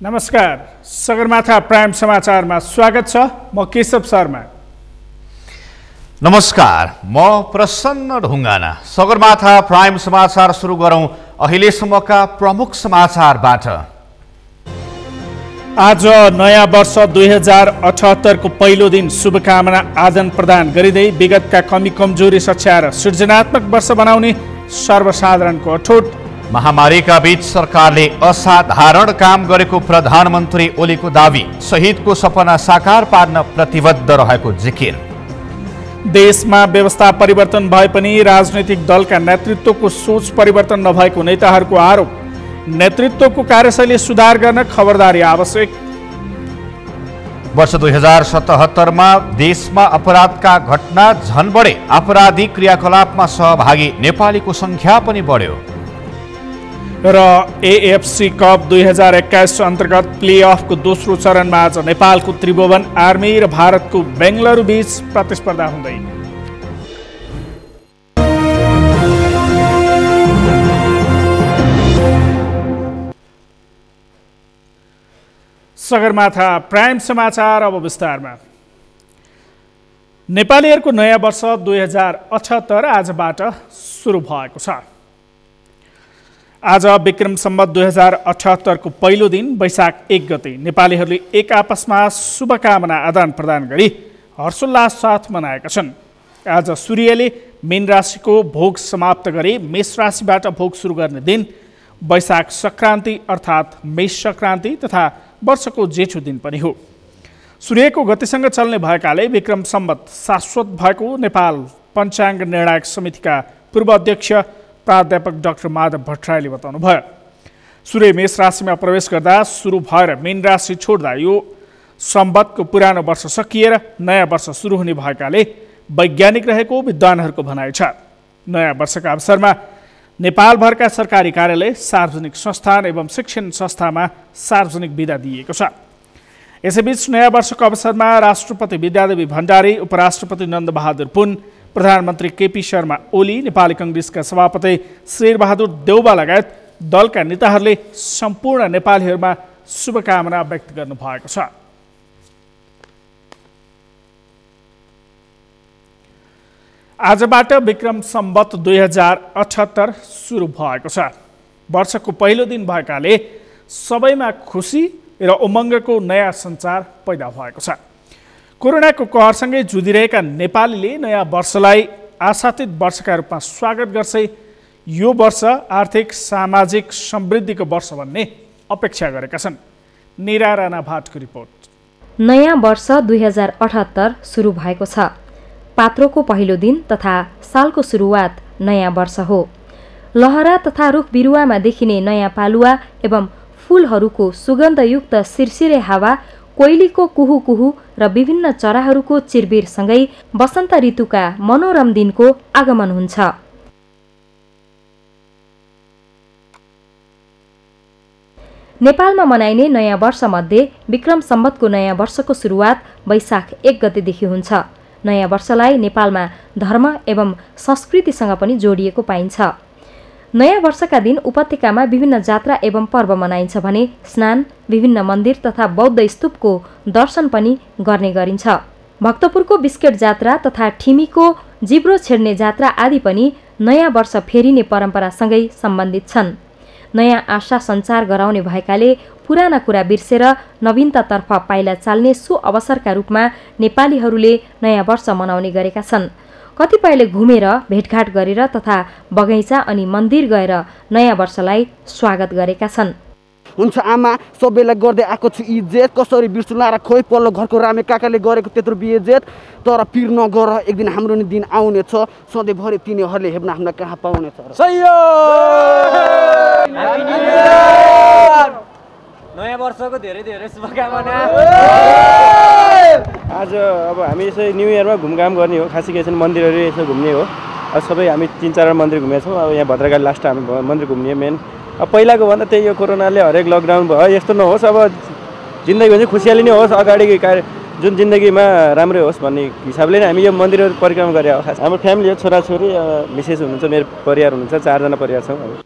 नमस्कार, सगरमाथा प्राइम समाचारमा स्वागत छ। म केशव शर्मा। नमस्कार, म प्रसन्न ढुङ्गाना। सगरमाथा प्राइम समाचार सुरु गरौँ अहिलेसम्मका प्रमुख समाचारबाट। आज नयाँ वर्ष 2078 को पहिलो दिन शुभकामना आदान प्रदान गरिँदै विगतका कमी कमजोरी सच्याएर सृजनात्मक वर्ष बनाउने सर्वसाधारणको अठोट। महामारीका बीच सरकारले असाधारण काम गरेको प्रधानमन्त्री ओलीको दावी। शहीदको सपना साकार पार्न प्रतिबद्ध रहेको जिकिर। देशमा व्यवस्था परिवर्तन भए पनि राजनैतिक दलका नेतृत्वको सोच परिवर्तन नभएको नेताहरूको आरोप। नेतृत्वको कार्यशैली सुधार गर्न खबरदारी आवश्यक। वर्ष 2077 मा देशमा अपराधका घटना झन बढे। आपराधिक क्रियाकलापमा सहभागी नेपालीको संख्या पनि बढ्यो। र एएफसी कप 2021 अन्तर्गत प्लेअफको दोस्रो चरणमा आज नेपालको त्रिभुवन आर्मी र भारतको बेङ्गलुरु बीच प्रतिस्पर्धा हुँदै। सगरमाथा प्राइम समाचार अब विस्तारमा। नेपालीहरूको नयाँ वर्ष 2078 आजबाट सुरु भएको छ। आज विक्रम सम्वत 2078 को पहिलो दिन वैशाख 1 गते नेपालीहरूले एक आपसमा शुभकामना आदान प्रदान गरी हर्षोल्लास साथ मनाएका छन्। आज सूर्यले मीन राशिको भोग समाप्त गरी मेष राशिबाट भोग सुरु गर्ने दिन वैशाख सङ्क्रान्ति अर्थात् मेष सङ्क्रान्ति तथा वर्षको जेठो दिन पनि हो। सूर्यको गतिसँग चल्ने भएकाले विक्रम सम्वत शाश्वत भएको नेपाल पञ्चाङ्ग निर्णायक समितिका पूर्व अध्यक्ष प्राध्यापक डाक्टर माधव भट्टराईले बताउनुभयो। सूर्य मेष राशिमा प्रवेश गर्दा सुरु भएर मीन राशि छोड्दा यो सम्वतको पुरानो वर्ष सकिएर नयाँ वर्ष सुरु हुने भएकाले वैज्ञानिक रहेको विद्वानहरूको भनाइ छ। नयाँ वर्षका अवसरमा नेपालभरका सरकारी कार्यालय, सार्वजनिक संस्थान एवं शिक्षण संस्थामा सार्वजनिक बिदा दिएको छ। यसैबीच नयाँ वर्षको अवसरमा राष्ट्रपति विद्यादेवी भण्डारी, उपराष्ट्रपति नन्दबहादुर पुन, प्रधानमन्त्री केपी शर्मा ओली, नेपाली कांग्रेसका सभापति शेरबहादुर देउबा लगायत दलका नेताहरूले सम्पूर्ण नेपालीहरूमा शुभकामना व्यक्त गर्नुभएको छ। आजबाट विक्रम सम्वत 2078 सुरु भएको छ। वर्षको पहिलो दिन भएकाले सबैमा खुसी र उमङ्गको नयाँ सञ्चार पैदा भएको छ। कोरोनाको कहरसँगै जुधिरहेका नेपालीले नयाँ वर्षलाई आशातीत वर्षका रूपमा स्वागत गर्छै यो वर्ष आर्थिक सामाजिक समृद्धिको वर्ष भन्ने अपेक्षा गरेका छन्। निरा राणा भाटको रिपोर्ट। नयाँ वर्ष 2078 सुरु भएको छ। पात्रोको पहिलो दिन तथा सालको सुरुवात नयाँ वर्ष हो। लहरा तथा रुख बिरुवामा देखिने नयाँ पालुवा एवं फूलहरूको सुगन्धयुक्त सिरसिरे हावा, कोइलीको कुहु कुहु र विभिन्न चराहरूको चिरबिरसँगै वसन्त ऋतुका मनोरम दिनको आगमन हुन्छ। नेपालमा मनाइने नयाँ वर्षमध्ये विक्रम सम्वतको नयाँ वर्षको सुरुवात वैशाख 1 गतेदेखि हुन्छ। नयाँ वर्षलाई नेपालमा धर्म एवं संस्कृतिसँग पनि जोडिएको पाइन्छ। नयाँ वर्षका दिन उपत्यकामा विभिन्न जात्रा एवं पर्व मनाइन्छ भने स्नान, विभिन्न मन्दिर तथा बौद्ध स्तूपको दर्शन पनि गर्ने गरिन्छ। भक्तपुरको बिस्केट जात्रा तथा ठिमीको जिब्रो छेड्ने जात्रा आदि पनि नयाँ वर्ष फेरिने परम्परासँगै सम्बन्धित छन्। नयाँ आशा सञ्चार गराउने भएकाले पुराना कुरा बिर्सेर नवीनतातर्फ पाइला चाल्ने सो अवसरका रूपमा नेपालीहरूले नयाँ वर्ष मनाउने गरेका छन्। कतिपयले घुमेर भेटघाट गरेर तथा बगैँचा अनि मन्दिर गएर नयाँ वर्षलाई स्वागत गरेका छन्। हुन्छ आमा, सबैलाई गर्दै आएको छु इज्जत, कसरी बिर्सुला र खोइ पल्लो घरको रामे काकाले गरेको त्यत्रो बिहेजेत। तर पिर नगर, एक दिन हाम्रो नि दिन आउने छ, सधैँभरि तिनीहरूले हेर्न हामीलाई कहाँ पाउने छ। नयाँ वर्षको धेरै धेरै शुभकामना। आज अब हामी यसै न्यू इयरमा घुमघाम गर्ने हो। खासै केही छैन, मन्दिरहरू यसो घुम्ने हो। अब सबै हामी 3-4 मन्दिर घुमेका छौँ। अब यहाँ भद्रकाली लास्ट हामी मन्दिर घुम्ने मेन। अब पहिलाको भन्दा त्यही यो कोरोनाले हरेक लकडाउन भयो, यस्तो नहोस्। अब जिन्दगी भने खुसियाली नै होस्, अगाडि जुन जिन्दगीमा राम्रै होस् भन्ने हिसाबले नै हामी यो मन्दिरहरू परिक्रमा गरे हो। खास हाम्रो फ्यामिली हो, छोराछोरी, मिसेस हुनुहुन्छ, मेरो परिवार हुनुहुन्छ, 4 जना परिवार छौँ।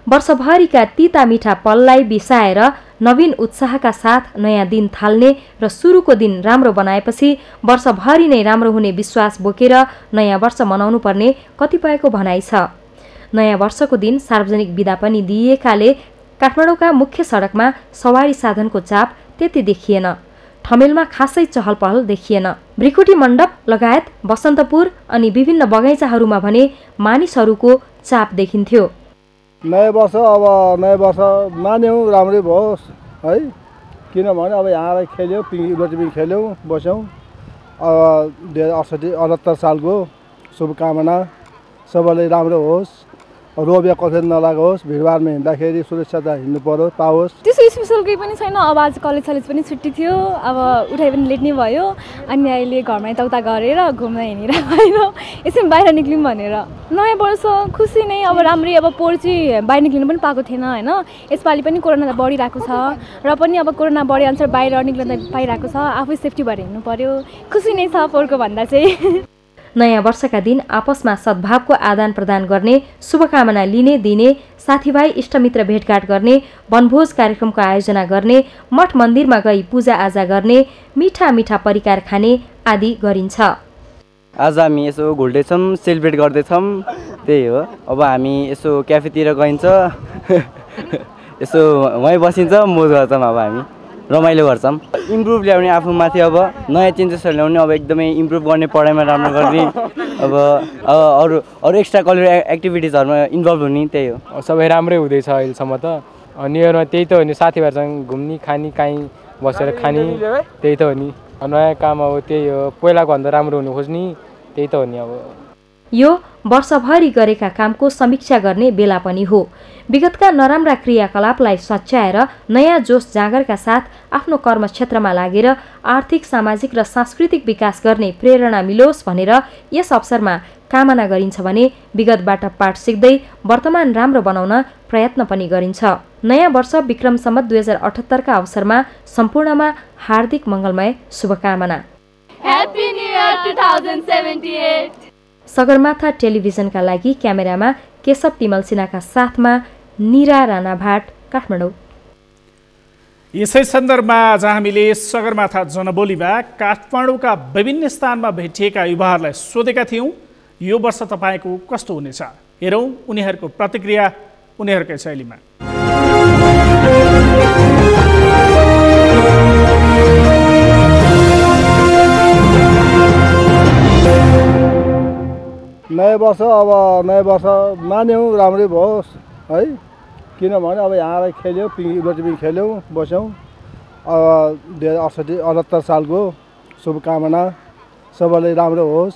वर्षभरिका तिता मिठा पललाई बिसाएर नवीन उत्साहका साथ नयाँ दिन थाल्ने र सुरुको दिन राम्रो बनाएपछि वर्षभरि नै राम्रो हुने विश्वास बोकेर नयाँ वर्ष मनाउनु पर्ने कतिपयको भनाइ छ। नयाँ वर्षको दिन सार्वजनिक बिदा पनि दिइएकाले काठमाडौँका मुख्य सडकमा सवारी साधनको चाप त्यति देखिएन। ठमेलमा खासै चहल पहल देखिएन। भ्रिकुटी मण्डप लगायत बसन्तपुर अनि विभिन्न बगैँचाहरूमा भने मानिसहरूको चाप देखिन्थ्यो। नयाँ वर्ष अब नयाँ वर्ष मान्यौँ राम्रै भओस् है, किनभने अब यहाँ खेल्यौँ, रोटी खेल्यौँ, बस्यौँ। अब 2068 सालको शुभकामना सबैलाई राम्रो होस्, रोग कसै नलागोस्, भिडभाडमा हिँड्दाखेरि सुरक्षित हिँड्नु पर्यो पाओस्। त्यस्तो स्पेसल केही पनि छैन। अब आज कलेज पनि छुट्टी थियो, अब उठाइ पनि लेट नै भयो। अनि अहिले घरमा यताउता गरेर घुम्न हिँडेर होइन यसै बाहिर निक्ल्यौँ भनेर। नयाँ वर्ष खुसी नै, अब राम्रै। अब पोहोर चाहिँ बाहिर निक्लिनु पनि पाएको थिएन होइन, यसपालि पनि कोरोना त बढिरहेको छ र पनि अब कोरोना बढे अनुसार बाहिर निक्लिन पाइरहेको छ। आफै सेफ्टी भएर हिँड्नु पर्यो। खुसी नै छ पोहोरको भन्दा चाहिँ। नयाँ वर्षका दिन आपसमा सद्भावको आदान प्रदान गर्ने, शुभकामना लिने दिने, साथीभाइ इष्टमित्र भेटघाट गर्ने, वनभोज कार्यक्रमको आयोजना गर्ने, मठ मन्दिरमा गई पूजाआजा गर्ने, मिठा मिठा परिकार खाने आदि गरिन्छ। आज हामी यसो घुल्दैछौँ, सेलिब्रेट गर्दैछौँ, त्यही हो। अब हामी यसो क्याफेतिर गइन्छ, यसो वहीँ बसिन्छ, मोज गर्छौँ। अब हामी रमाइलो गर्छौँ। इम्प्रुभ ल्याउने आफूमाथि, अब नयाँ चेन्जेसहरू ल्याउने, अब एकदमै इम्प्रुभ गर्ने, पढाइमा राम्रो गर्ने, अब अरू एक्स्ट्रा करिकुलर एक्टिभिटिजहरूमा इन्भल्भ हुने, त्यही हो। सबै राम्रै हुँदैछ अहिलेसम्म त। न्यु इयरमा त्यही त हो नि, साथीभाइहरूसँग घुम्ने, खाने, काहीँ बसेर खाने, त्यही त हो नि। नयाँ काम अब त्यही हो, पहिलाको भन्दा राम्रो हुनु खोज्ने, त्यही त हो नि। अब यो वर्षभरि गरेका कामको समीक्षा गर्ने बेला पनि हो। विगतका नराम्रा क्रियाकलापलाई सच्याएर नयाँ जोस जागरका साथ आफ्नो कर्मक्षेत्रमा लागेर आर्थिक, सामाजिक र सांस्कृतिक विकास गर्ने प्रेरणा मिलोस् भनेर यस अवसरमा कामना गरिन्छ भने विगतबाट पाठ सिक्दै वर्तमान राम्रो बनाउन प्रयत्न पनि गरिन्छ। नयाँ वर्ष विक्रम सम्वत 2078 का अवसरमा सम्पूर्णमा हार्दिक मङ्गलमय शुभकामना। Happy new year 2078। सगरमाथा टेलिभिजनका लागि क्यामेरामा केशव तिमल सिन्हाका साथमा निरा राणा भाट, काठमाडौँ। यसै सन्दर्भमा आज हामीले सगरमाथा जनबोलीमा काठमाडौँका विभिन्न स्थानमा भेटिएका युवाहरूलाई सोधेका थियौँ, यो वर्ष तपाईँको कस्तो हुनेछ? हेरौँ उनीहरूको प्रतिक्रिया उनीहरूकै शैलीमा। नयाँ वर्ष अब नयाँ वर्ष मान्यौँ राम्रै भओस् है, किनभने अब यहाँ खेल्यौँ, रोटी खेल्यौँ, बस्यौँ। अब 2068 सालको शुभकामना सबैलाई राम्रो होस्,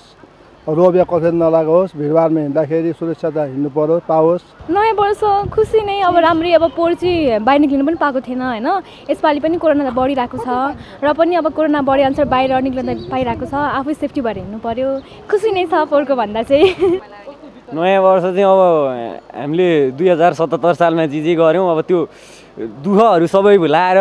रोग कसै नलागोस्, भिडभाडमा हिँड्दाखेरि सुरक्षित हिँड्नु पर्यो पाओस्। नयाँ वर्ष खुसी नै, अब राम्रै। अब पोहोर चाहिँ बाहिर निक्लिनु पनि पाएको थिएन होइन, यसपालि पनि कोरोना त बढिरहेको छ र पनि अब कोरोना बढे अनुसार बाहिर निक्लिन पाइरहेको छ। आफै सेफ्टी भएर हिँड्नु पर्यो। खुसी नै छ पोहोरको भन्दा चाहिँ। नयाँ वर्ष चाहिँ अब हामीले 2077 सालमा जे गऱ्यौँ, अब त्यो दुःखहरू सबै भुलाएर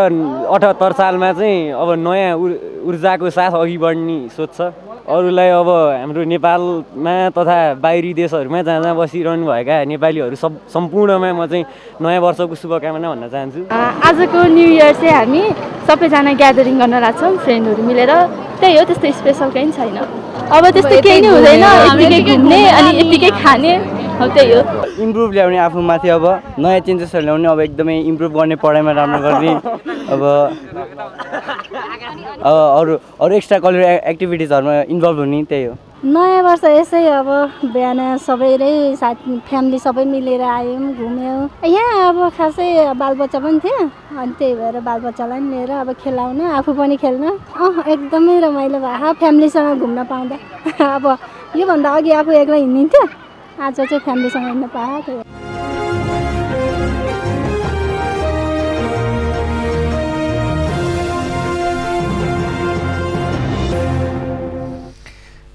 78 सालमा चाहिँ अब नयाँ ऊर्जाको साथ अघि बढ्ने सोच छ। अरूलाई अब हाम्रो नेपालमा तथा बाहिरी देशहरूमा जहाँ जहाँ बसिरहनु भएका नेपालीहरू सम्पूर्णमा म चाहिँ नयाँ वर्षको शुभकामना भन्न चाहन्छु। आजको न्यु इयर चाहिँ हामी सबैजना ग्यादरिङ गर्न लाग्छौँ, फ्रेन्डहरू मिलेर। त्यही हो, त्यस्तो स्पेसल केही छैन। अब त्यस्तो केही नै हुँदैन, यतिकै घुम्ने अनि यतिकै खाने, अब त्यही हो। इम्प्रुभ ल्याउने आफूमाथि, अब नयाँ चेन्जेसहरू ल्याउने, अब एकदमै इम्प्रुभ गर्ने, पढाइमा राम्रो गर्ने, अब अरू एक्स्ट्रा करिकुलर एक्टिभिटिजहरूमा इन्भल्भ हुने, त्यही हो। नयाँ वर्ष यसै अब बिहान सबैले साथी फ्यामिली सबै मिलेर आयौँ, घुम्यौँ। यहाँ अब खासै बालबच्चा पनि थियो, अनि त्यही भएर बालबच्चालाई पनि लिएर अब खेलाउन, आफू पनि खेल्न एकदमै रमाइलो भयो फ्यामिलीसँग घुम्न पाउँदा। अब योभन्दा अघि आफू एक्लै हिँडिन्थ्यो, आज चाहिँ फ्यामिलीसँग हिँड्न पाएको।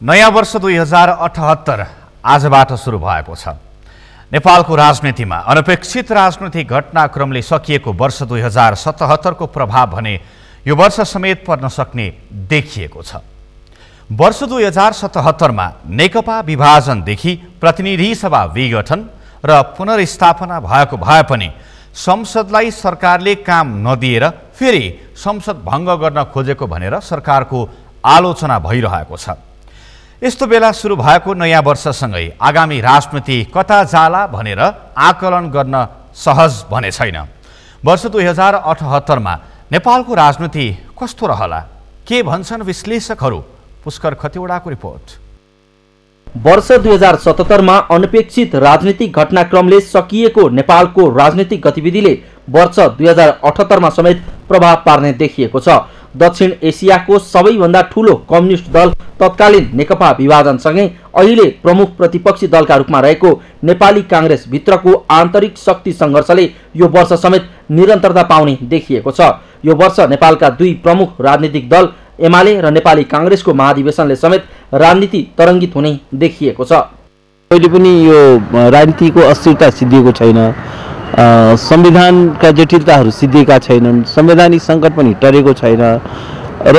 नयाँ वर्ष 2078 आजबाट सुरु भएको छ। नेपालको राजनीतिमा अनपेक्षित राजनैतिक घटनाक्रमले सकिएको वर्ष 2077 को प्रभाव भने यो वर्ष समेत पर्न सक्ने देखिएको छ। वर्ष 2077 मा नेकपा विभाजनदेखि प्रतिनिधि सभा विघटन, र पुनर्स्थापना भएको भए पनि संसदलाई सरकारले काम नदिएर फेरि संसद भङ्ग गर्न खोजेको भनेर सरकारको आलोचना भइरहेको छ। यस्तो बेला सुरु भएको नयाँ वर्षसँगै आगामी राजनीति कता जाला भनेर आकलन गर्न सहज भने छैन। वर्ष 2078मा नेपालको राजनीति कस्तो रहला, के भन्छन् विश्लेषकहरू? पुष्कर खतिवडाको रिपोर्ट। वर्ष 2077मा अनपेक्षित राजनीतिक घटनाक्रमले सकिएको नेपालको राजनीतिक गतिविधिले वर्ष 2078मा समेत प्रभाव पार्ने देखिएको छ। दक्षिण एसियाको सबैभन्दा ठूलो कम्युनिस्ट दल तत्कालीन नेकपा विभाजनसँगै अहिले प्रमुख प्रतिपक्षी दलका रूपमा रहेको नेपाली कांग्रेस भित्रको आन्तरिक शक्ति सङ्घर्षले यो वर्ष समेत निरन्तरता पाउने देखिएको छ। यो वर्ष नेपालका दुई प्रमुख राजनीतिक दल एमाले र नेपाली कांग्रेसको महाधिवेशनले समेत राजनीति तरङ्गित हुने देखिएको छ। अहिले पनि यो राजनीतिको अस्थिरता सिद्धिएको छैन, संविधानका जटिलताहरू सिद्धिएका छैनन्, संवैधानिक सङ्कट पनि टरेको छैन र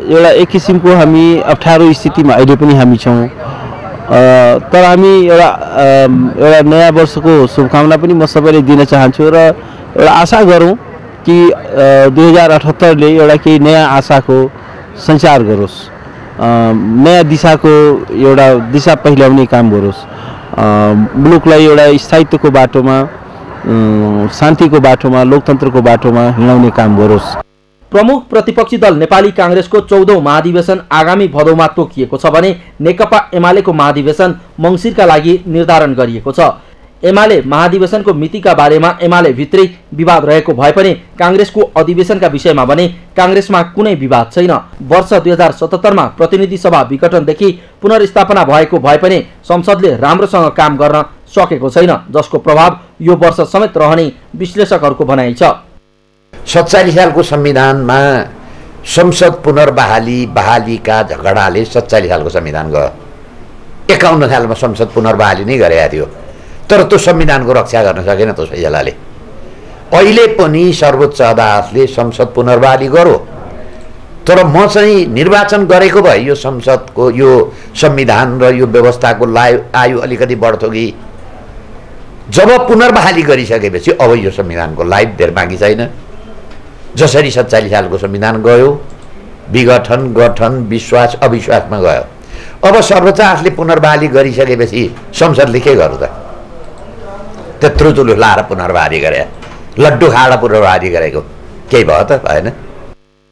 एउटा एक किसिमको हामी अप्ठ्यारो स्थितिमा अहिले पनि हामी छौँ। तर हामी एउटा नयाँ वर्षको शुभकामना पनि म सबैले दिन चाहन्छु र एउटा आशा गरौँ कि 2078ले एउटा केही नयाँ आशाको सञ्चार गरोस्, नयाँ दिशाको एउटा दिशा पहिल्याउने काम गरोस्, मुलुकलाई एउटा स्थायित्वको बाटोमा, शान्तिको बाटोमा, लोकतन्त्रको बाटोमा हिँडाउने काम गरोस्। प्रमुख प्रतिपक्षी दल नेपाली कांग्रेसको 14औं महाधिवेशन आगामी भदौमा तोकिएको छ भने नेकपा एमालेको महाधिवेशन मङ्सिरका लागि निर्धारण गरिएको छ। एमाले महाधिवेशनको मितिका बारेमा एमाले भित्रै विवाद रहेको भए पनि कांग्रेसको अधिवेशनका विषयमा भने कांग्रेसमा कुनै विवाद छैन। वर्ष 2077मा प्रतिनिधि सभा विघटनदेखि पुनर्स्थापना भएको भए पनि संसदले राम्रोसँग काम गर्न सकेको छैन, जसको प्रभाव यो वर्ष समेत रहने विश्लेषकहरूको भनाइ छ। 47 सालको संविधानमा संसद बहालीका झगडाले 47 सालको संविधान गयो। 51 सालमा संसद पुनर्बहाली नै गरेका थियो, तर त्यो संविधानको रक्षा गर्न सकेन त्यो फैसलाले। अहिले पनि सर्वोच्च अदालतले संसद पुनर्बहाली गरो, तर म चाहिँ निर्वाचन गरेको भए यो संसदको यो संविधान र यो व्यवस्थाको आयु अलिकति बढ्थ्यो कि जब पुनर्बहाली गरिसकेपछि अब यो संविधानको लाइफ धेर बाँकी छैन। जसरी 47 सालको संविधान गयो, विघटन, गठन, विश्वास, अविश्वासमा गयो, अब सर्वोच्च अदालतले पुनर्बहाली गरिसकेपछि संसदले के गर्नु त? त्यत्रो ठुलो लाएर पुनर्बहाली गरे, लड्डु खाएर पुनर्बहाली गरेको केही भयो त? भएन।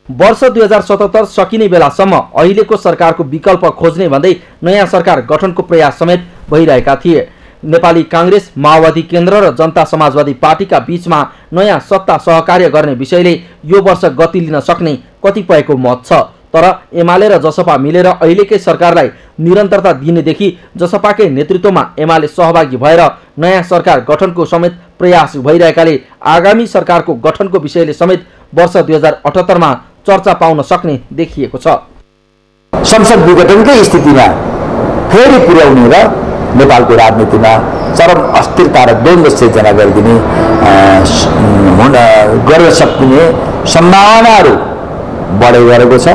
वर्ष 2077 सकिने बेलासम्म अहिलेको सरकारको विकल्प खोज्ने भन्दै नयाँ सरकार गठनको प्रयास समेत भइरहेका थिए। नेपाली कांग्रेस, माओवादी केन्द्र र जनता समाजवादी पार्टीका बीचमा नयाँ सत्ता सहकार्य गर्ने विषयले यो वर्ष गति लिन सक्ने कतिपयको मत छ। तर एमाले र जसपा मिलेर अहिलेकै सरकारलाई निरन्तरता दिनेदेखि जसपाकै नेतृत्वमा एमाले सहभागी भएर नयाँ सरकार गठनको समेत प्रयास भइरहेकाले आगामी सरकारको गठनको विषयले समेत वर्ष 2078मा चर्चा पाउन सक्ने देखिएको छ। संसद विघटनकै स्थितिमा फेरि पुर्याउने र नेपालको राजनीतिमा चरम अस्थिरता र द्वन्द्व सिर्जना गरिदिने गर्न सक्ने सम्भावनाहरू बढ्दै गएको छ।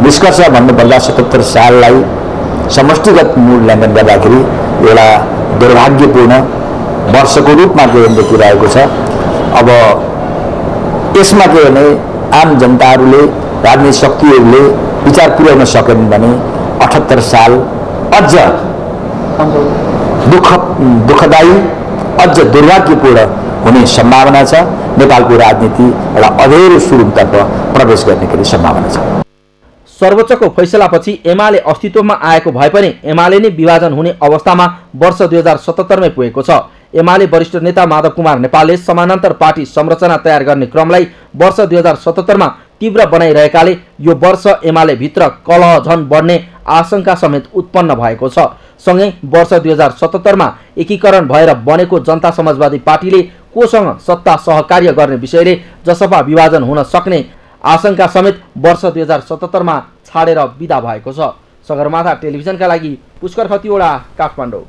निष्कर्ष भन्नुपर्दा 77 साललाई समष्टिगत मूल्याङ्कन गर्दाखेरि एउटा दुर्भाग्यपूर्ण वर्षको रूपमा देखिरहेको छ। अब यसमा के भने आम जनताहरूले, राजनीतिक शक्तिहरूले विचार पुर्याउन सकेनन् भने 78 साल अझ दुःखदायी, अझ दुर्भाग्यपूर्ण हुने सम्भावना छ। नेपालको राजनीति एउटा अधेरो सुरुङतर्फ प्रवेश गर्ने गरी सम्भावना छ। सर्वोच्चको फैसलापछि एमाले अस्तित्वमा आएको भए पनि एमाले नै विभाजन हुने अवस्थामा वर्ष 2077मै पुगेको छ। एमाले वरिष्ठ नेता माधव कुमार नेपालले समानान्तर पार्टी संरचना तयार गर्ने क्रमलाई वर्ष 2077मा तीव्र बनाइरहेकाले यो वर्ष एमाले भित्र कलह झन बढ्ने आशंका समेत उत्पन्न भएको छ। सँगै वर्ष 2077मा एकीकरण भएर बनेको जनता समाजवादी पार्टीले कोसँग सत्ता सहकार्य गर्ने विषयले जसपा विभाजन हुन सक्ने आशंका समेत वर्ष 2077मा छाडेर विदा भएको छ। सगरमाथा टेलिभिजनका लागि पुष्कर खतिवडा, काठमाडौँ।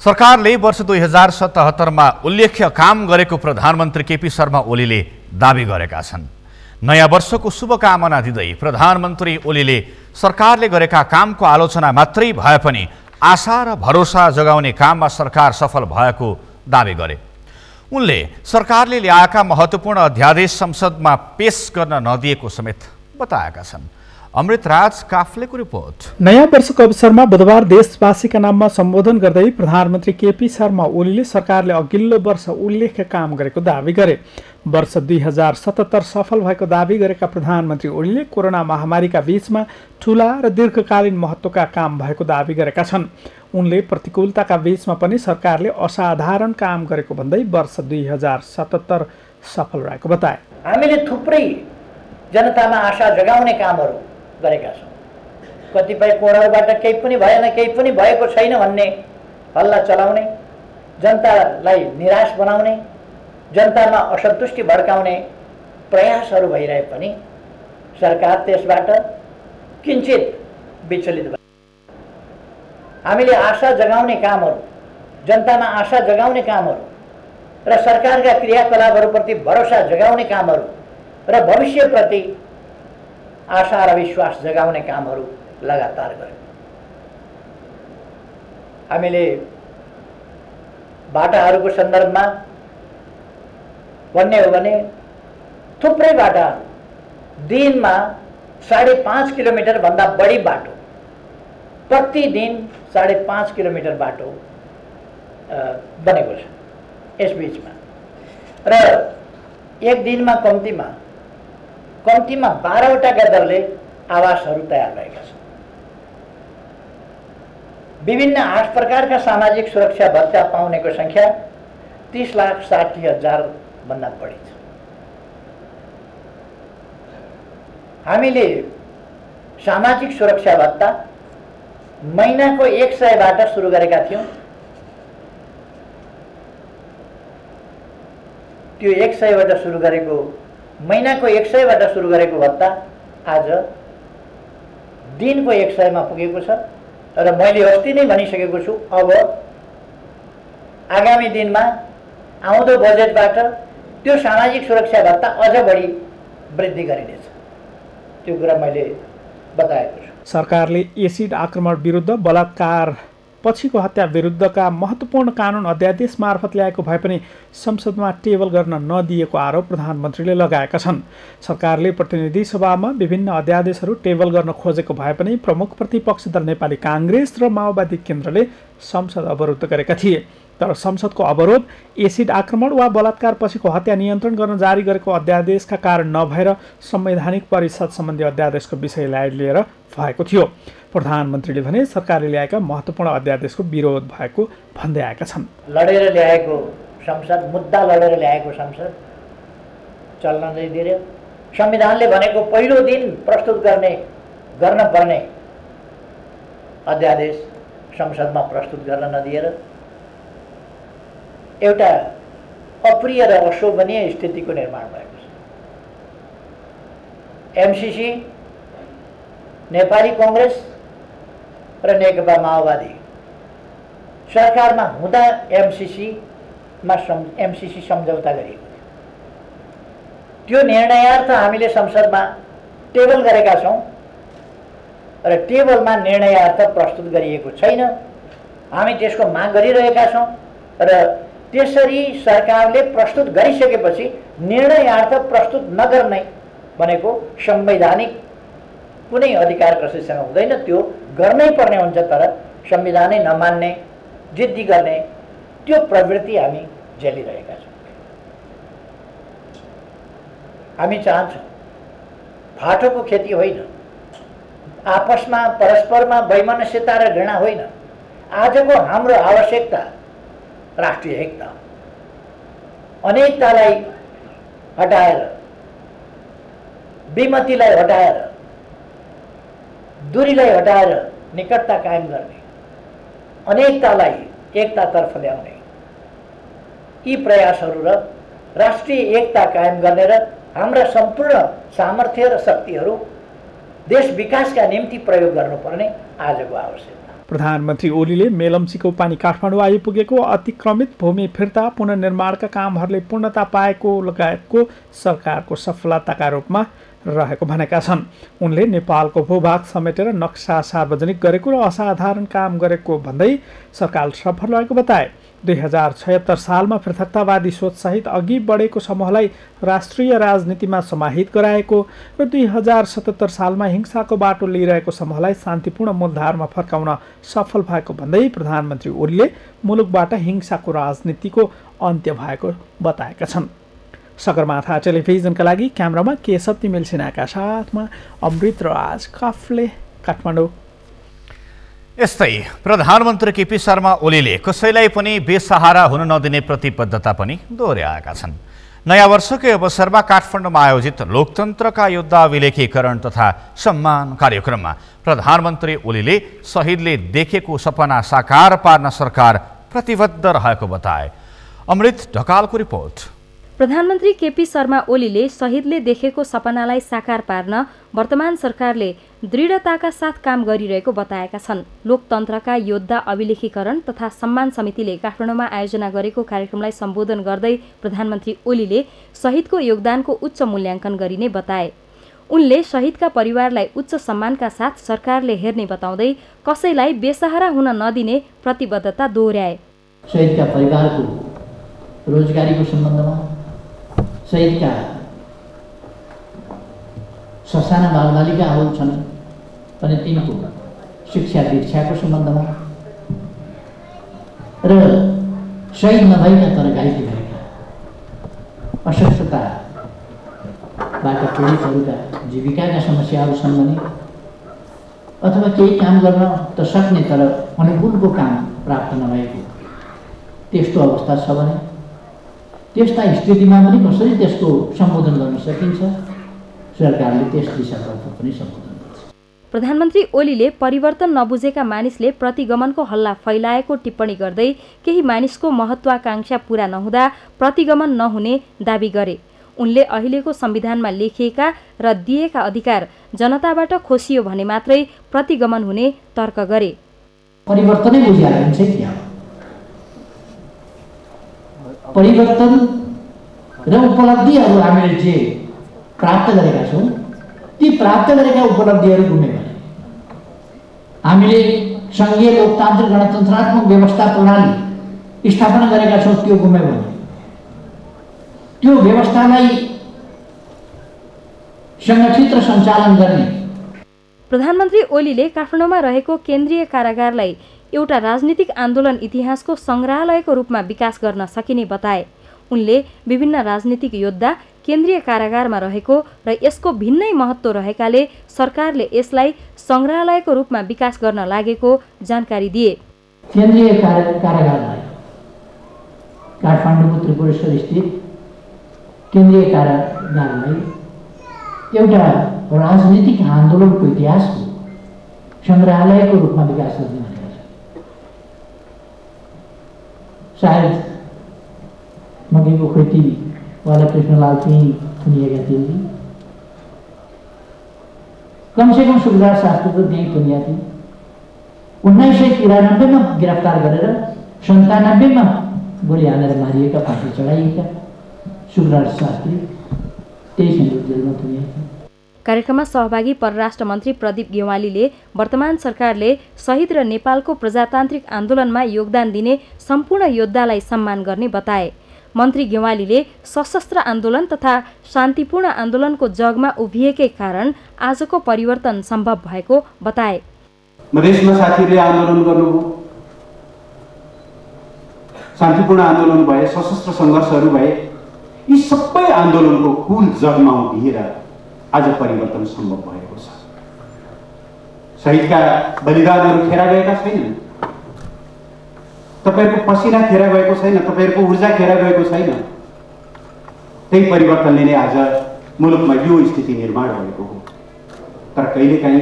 सरकारले वर्ष 2077मा उल्लेख्य काम गरेको प्रधानमन्त्री केपी शर्मा ओलीले दाबी गरेका छन्। नयाँ वर्षको शुभकामना दिँदै प्रधानमन्त्री ओलीले सरकारले गरेका कामको आलोचना मात्रै भए पनि आशा र भरोसा जगाउने काममा सरकार सफल भएको दावी गरे। उनले सरकारले ल्याएका महत्त्वपूर्ण अध्यादेश संसदमा पेश गर्न नदिएको समेत बताएका छन्। अमृतराज काफ्लेको रिपोर्ट। नयाँ वर्षको अवसरमा बुधबार देशवासीका नाममा सम्बोधन गर्दै प्रधानमन्त्री केपी शर्मा ओलीले सरकारले अघिल्लो वर्ष उल्लेख्य काम गरेको दावी गरे। वर्ष 2077 सफल भएको दावी गरेका प्रधानमन्त्री ओलीले कोरोना महामारीका बीचमा ठूला र दीर्घकालीन महत्त्वका काम भएको दावी गरेका छन्। उनले प्रतिकूलताका बीचमा पनि सरकारले असाधारण काम गरेको भन्दै वर्ष 2077 सफल रहेको बताए। हामीले थुप्रै जनतामा आशा जगाउने कामहरू गरेका छौँ। कतिपय कोणहरूबाट केही पनि भएन, केही पनि भएको छैन भन्ने हल्ला चलाउने, जनतालाई निराश बनाउने, जनतामा असन्तुष्टि भड्काउने प्रयासहरू भइरहे पनि सरकार त्यसबाट किञ्चित विचलित भयो। हामीले आशा जगाउने कामहरू, जनतामा आशा जगाउने कामहरू र सरकारका क्रियाकलापहरूप्रति भरोसा जगाउने कामहरू र भविष्यप्रति आशा र विश्वास जगाउने कामहरू लगातार गर्यौँ। हामीले बाटाहरूको सन्दर्भमा भन्ने हो भने थुप्रै बाटाहरू दिनमा 5.5 किलोमिटर भन्दा बढी बाटो, प्रतिदिन 5.5 किलोमिटर बाटो बनेको छ यस बीचमा। र एक दिनमा कम्तीमा 12वटा गदरले आवासहरू तयार भएका छन्। विभिन्न 8 प्रकारका सामाजिक सुरक्षा भत्ता पाउनेको संख्या 30,60,000 भन्दा बढी छ। हामीले सामाजिक सुरक्षा भत्ता महिनाको 100बाट सुरु गरेका थियौँ। त्यो 100बाट सुरु गरेको, महिनाको 100बाट सुरु गरेको भत्ता आज दिनको 100मा पुगेको छ। र मैले अस्ति नै भनिसकेको छु, अब आगामी दिनमा आउँदो बजेटबाट त्यो सामाजिक सुरक्षा भत्ता अझ बढी वृद्धि गरिनेछ। त्यो कुरा मैले बताएको छु। सरकारले एसिड आक्रमण विरुद्ध, बलात्कार पछिको हत्या विरुद्धका महत्त्वपूर्ण कानुन अध्यादेश मार्फत ल्याएको भए पनि संसदमा टेबल गर्न नदिएको आरोप प्रधानमन्त्रीले लगाएका छन्। सरकारले प्रतिनिधि सभामा विभिन्न अध्यादेशहरू टेबल गर्न खोजेको भए पनि प्रमुख प्रतिपक्ष दल नेपाली काङ्ग्रेस र माओवादी केन्द्रले संसद अवरुद्ध गरेका थिए। तर संसदको अवरोध एसिड आक्रमण वा बलात्कार पछिको हत्या नियन्त्रण गर्न जारी गरेको अध्यादेशका कारण नभएर संवैधानिक परिषद सम्बन्धी अध्यादेशको विषयलाई लिएर भएको थियो। प्रधानमन्त्रीले भने सरकारले ल्याएका महत्त्वपूर्ण अध्यादेशको विरोध भएको भन्दै आएका छन्। लडेर ल्याएको संसद, मुद्दा लडेर ल्याएको संसद चल्न नदिएर, संविधानले भनेको पहिलो दिन प्रस्तुत गर्न पर्ने अध्यादेश संसदमा प्रस्तुत गर्न नदिएर एउटा अप्रिय र अशोभनीय स्थितिको निर्माण भएको छ। एमसीसी, नेपाली कांग्रेस र नेकपा माओवादी सरकारमा हुँदा एमसीसी सम्झौता गरिएको थियो। त्यो निर्णयार्थ हामीले संसदमा टेबल गरेका छौं र टेबलमा निर्णयार्थ प्रस्तुत गरिएको छैन। हामी त्यसको माग गरिरहेका छौं र त्यसरी सरकारले प्रस्तुत गरिसकेपछि निर्णयार्थ प्रस्तुत नगर्ने भनेको संवैधानिक कुनै अधिकार कसैसँग हुँदैन, त्यो गर्नै पर्ने हुन्छ। तर संविधानै नमान्ने, जिद्दी गर्ने त्यो प्रवृत्ति हामी झेलिरहेका छौँ। हामी चाहन्छौँ फाटोको खेती होइन, आपसमा परस्परमा वैमनस्यता र घृणा होइन। आजको हाम्रो आवश्यकता राष्ट्रिय एकता, अनेकतालाई हटाएर, विमतिलाई हटाएर, दूरीलाई हटाएर निकटता कायम गर्ने, अनेकतालाई एकतातर्फ ल्याउने यी प्रयासहरू र राष्ट्रिय एकता कायम गर्ने र हाम्रा सम्पूर्ण सामर्थ्य र शक्तिहरू देश विकासका निम्ति प्रयोग गर्नुपर्ने आजको आवश्यकता। प्रधानमन्त्री ओलीले मेलम्चीको पानी काठमाडौँ आइपुगेको, अतिक्रमित भूमि फिर्ता पुनर्निर्माणका कामहरूले पूर्णता पाएको लगायतको सरकारको सफलताका रूपमा रहेको भनेका छन्। उनले नेपालको भूभाग समेटेर नक्सा सार्वजनिक गरेको र असाधारण काम गरेको भन्दै सरकार सफल रहेको बताए। 2076 सालमा पृथकतावादी सोचसहित अघि बढेको समूहलाई राष्ट्रिय राजनीतिमा समाहित गराएको र 2077 सालमा हिंसाको बाटो लिइरहेको समूहलाई शान्तिपूर्ण मूलधारमा फर्काउन सफल भएको भन्दै प्रधानमन्त्री ओलीले मुलुकबाट हिंसाको राजनीतिको अन्त्य भएको बताएका छन्। सगरमाथा टेलिभिजनका लागि क्यामेरामा केशव तिमेल सिन्हाका साथमा अमृत राज काफले, काठमाडौँ। यस्तै प्रधानमन्त्री केपी शर्मा ओलीले कसैलाई पनि बेसहारा हुन नदिने प्रतिबद्धता पनि दोहोर्याएका छन्। नयाँ वर्षकै अवसरमा काठमाडौँमा आयोजित लोकतन्त्रका योद्धा अभिलेखीकरण तथा सम्मान कार्यक्रममा प्रधानमन्त्री ओलीले शहीदले देखेको सपना साकार पार्न सरकार प्रतिबद्ध रहेको बताए। अमृत ढकालको रिपोर्ट। प्रधानमन्त्री केपी शर्मा ओलीले शहीदले देखेको सपनालाई साकार पार्न वर्तमान सरकारले दृढताका साथ काम गरिरहेको बताएका छन्। लोकतन्त्रका योद्धा अभिलेखीकरण तथा सम्मान समितिले काठमाडौँमा आयोजना गरेको कार्यक्रमलाई सम्बोधन गर्दै प्रधानमन्त्री ओलीले शहीदको योगदानको उच्च मूल्याङ्कन गरिने बताए। उनले शहीदका परिवारलाई उच्च सम्मानका साथ सरकारले हेर्ने बताउँदै कसैलाई बेसहारा हुन नदिने प्रतिबद्धता दोहोर्याए। शहीदका परिवारको रोजगारीको सम्बन्धमा, शहीदका ससाना बालबालिकाहरू छन् भने तिनको शिक्षा दीक्षाको सम्बन्धमा र शहीद नभएका तर घाइते भएका अस्वस्थताबाट पीडितहरूका जीविकाका समस्याहरू छन् भने अथवा केही काम गर्न त सक्ने तर अनुकूलको काम प्राप्त नभएको त्यस्तो अवस्था छ भने त्यस्ता स्थितिमा पनि कसरी त्यसको सम्बोधन गर्न सकिन्छ, सरकारले त्यस दिशातर्फ पनि सम्बोधन गर्छ। प्रधानमन्त्री ओलीले परिवर्तन नबुझेका मानिसले प्रतिगमनको हल्ला फैलाएको टिप्पणी गर्दै केही मानिसको महत्वाकांक्षा पूरा नहुँदा प्रतिगमन नहुने दावी गरे। उनले अहिलेको संविधानमा लेखिएका र दिएका अधिकार जनताबाट खोसियो भने मात्रै प्रतिगमन हुने तर्क गरे। परिवर्तनै बुझाएर हुन्छ क्या? परिवर्तन र उपलब्धिहरू हामीले जे प्राप्त गरेका छौँ ती प्राप्त गरेका उपलब्धिहरू गुमे भने हामीले सङ्घीय लोकतान्त्रिक गणतन्त्रात्मक व्यवस्था प्रणाली स्थापना गरेका छौँ त्यो गुमे भने त्यो व्यवस्थालाई सङ्गठित र सञ्चालन गर्ने। प्रधानमन्त्री ओलीले काठमाडौँमा रहेको केन्द्रीय कारागारलाई एउटा राजनीतिक आन्दोलन इतिहासको सङ्ग्रहालयको रूपमा विकास गर्न सकिने बताए। उनले विभिन्न राजनीतिक योद्धा केन्द्रीय कारागारमा रहेको र यसको भिन्नै महत्त्व रहेकाले सरकारले यसलाई सङ्ग्रहालयको रूपमा विकास गर्न लागेको जानकारी दिए। केन्द्रीय कारागारलाई काठमाडौँको त्रिपुरेश्वर स्थित केन्द्रीय कारागारलाई एउटा राजनीतिक आन्दोलनको इतिहासको सङ्ग्रहालयको रूपमा विकास गर्ने भनेको छ। सायद मगेको खोटी वाला कृष्णलाल सिंह थुनिएका थिए, कमसेकम सुखराज शास्त्री तो त्यहीँ थुनिया थिए। 1993 में गिरफ्तार गरेर 97 में गोली हानेर मारिएका, फाँसी चढाइएका सुखराज शास्त्री त्यही सन्दर्भ जेलमा थुनिएका थिए। कार्यक्रममा सहभागी परराष्ट्र मन्त्री प्रदीप गेवालीले वर्तमान सरकारले शहीद र नेपालको प्रजातान्त्रिक आन्दोलनमा योगदान दिने सम्पूर्ण योद्धालाई सम्मान गर्ने बताए। मन्त्री गेवालीले सशस्त्र आन्दोलन तथा शान्तिपूर्ण आन्दोलनको जगमा उभिएकै कारण आजको परिवर्तन सम्भव भएको बताए। मधेसमा साथीहरूले आन्दोलन गर्नुभयो, शान्तिपूर्ण आन्दोलन भए, सशस्त्र सङ्घर्षहरू भए, यी सबै आन्दोलनको कुल जगमा उभिएर आज परिवर्तन सम्भव भएको छ। शहीदका बलिदानहरू खेर गएका छैनन्, तपाईहरुको पसिना खेर गएको छैन, तपाईहरुको ऊर्जा खेर गएको छैन। त्यही परिवर्तनले नै आज मुलुकमा यो स्थिति निर्माण भएको हो। तर कहिलेकाहीँ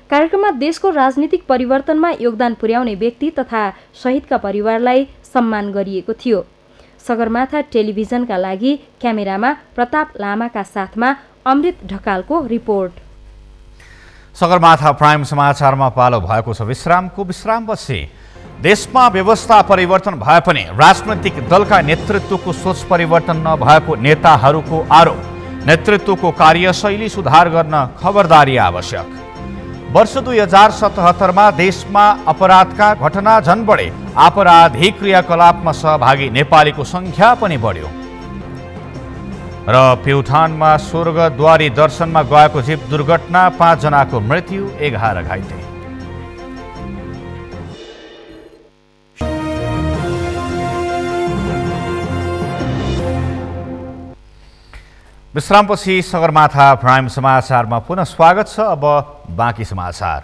कार्यक्रममा देशको राजनीतिक परिवर्तनमा योगदान पुर्याउने व्यक्ति तथा शहीदका परिवारलाई सम्मान गरिएको थियो। सगरमाथा टेलिभिजनका लागि क्यामेरामा प्रताप लामाका साथमा अमृत ढकालको रिपोर्ट। सगरमाथा प्राइम समाचारमा पालो भएको छ विश्रामपछि। देशमा व्यवस्था परिवर्तन भए पनि राजनैतिक दलका नेतृत्वको सोच परिवर्तन नभएको नेताहरूको आरोप। नेतृत्वको कार्यशैली सुधार गर्न खबरदारी आवश्यक। वर्ष 2077 देशमा अपराधका घटना झन बढे, आपराधिक क्रियाकलापमा सहभागी नेपालीको संख्या पनि बढ्यो। र प्युठानमा स्वर्गद्वारी दर्शनमा गएको जीप दुर्घटना, 5 जनाको मृत्यु, 11 घाइते। विश्रामपछि सगरमाथा प्राइम समाचारमा पुनः स्वागत छ। अब बाँकी समाचार।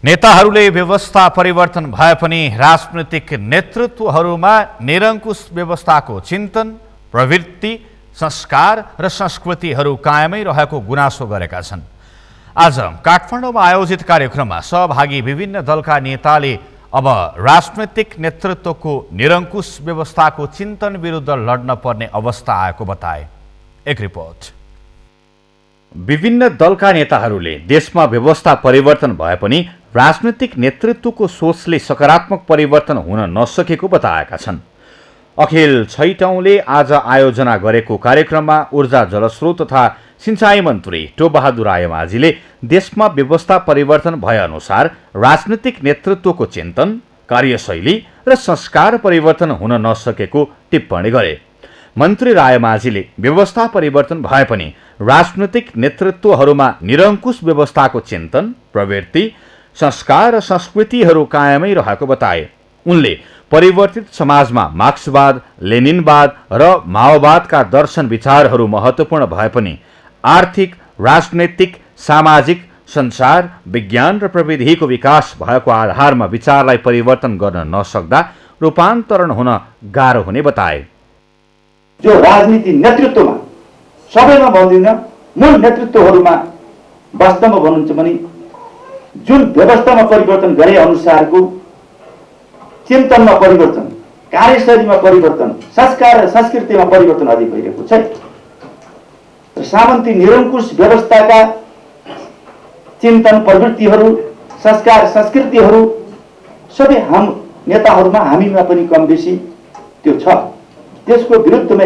नेताहरूले व्यवस्था परिवर्तन भए पनि राजनीतिक नेतृत्वहरूमा निरङ्कुश व्यवस्थाको चिन्तन, प्रवृत्ति, संस्कार र संस्कृतिहरू कायमै रहेको गुनासो गरेका छन्। आज काठमाडौँमा आयोजित कार्यक्रममा सहभागी विभिन्न दलका नेताले अब राजनीतिक नेतृत्वको निरङ्कुश व्यवस्थाको चिन्तन विरुद्ध लड्न पर्ने अवस्था आएको बताए। एक रिपोर्ट। विभिन्न दलका नेताहरूले देशमा व्यवस्था परिवर्तन भए पनि राजनीतिक नेतृत्वको सोचले सकारात्मक परिवर्तन हुन नसकेको बताएका छन्। अखिल छैटौँले आज आयोजना गरेको कार्यक्रममा ऊर्जा जलस्रोत तथा सिंचाई मन्त्री टोबबहादुर रायमाझीले देशमा व्यवस्था परिवर्तन भए अनुसार राजनीतिक नेतृत्वको चिन्तन, कार्यशैली र संस्कार परिवर्तन हुन नसकेको टिप्पणी गरे। मन्त्री रायमाझीले व्यवस्था परिवर्तन भए पनि राजनीतिक नेतृत्वहरूमा निरङ्कुश व्यवस्थाको चिन्तन, प्रवृत्ति, संस्कार र संस्कृतिहरू कायमै रहेको बताए। उनले परिवर्तित समाजमा मार्क्सवाद, लेनिनवाद र माओवादका दर्शन विचारहरू महत्त्वपूर्ण भए पनि आर्थिक, राजनैतिक, सामाजिक, संसार, विज्ञान र प्रविधिको विकास भएको आधारमा विचारलाई परिवर्तन गर्न नसक्दा रूपान्तरण हुन गाह्रो हुने बताए। जो राजनीति नेतृत्वमा सबैमा भन्दिन, मूल नेतृत्वहरूमा वास्तवमा भन्नुहुन्छ भने जुन व्यवस्थामा परिवर्तन गरे अनुसारको चिन्तनमा परिवर्तन, कार्यशैलीमा परिवर्तन, संस्कार र संस्कृतिमा परिवर्तन अझै भइरहेको छ। सामन्ती निरङ्कुश व्यवस्थाका चिन्तन, प्रवृत्तिहरू, संस्कार, संस्कृतिहरू सबै हाम नेताहरूमा, हामीमा पनि कम बेसी त्यो छ। त्यसको विरुद्धमा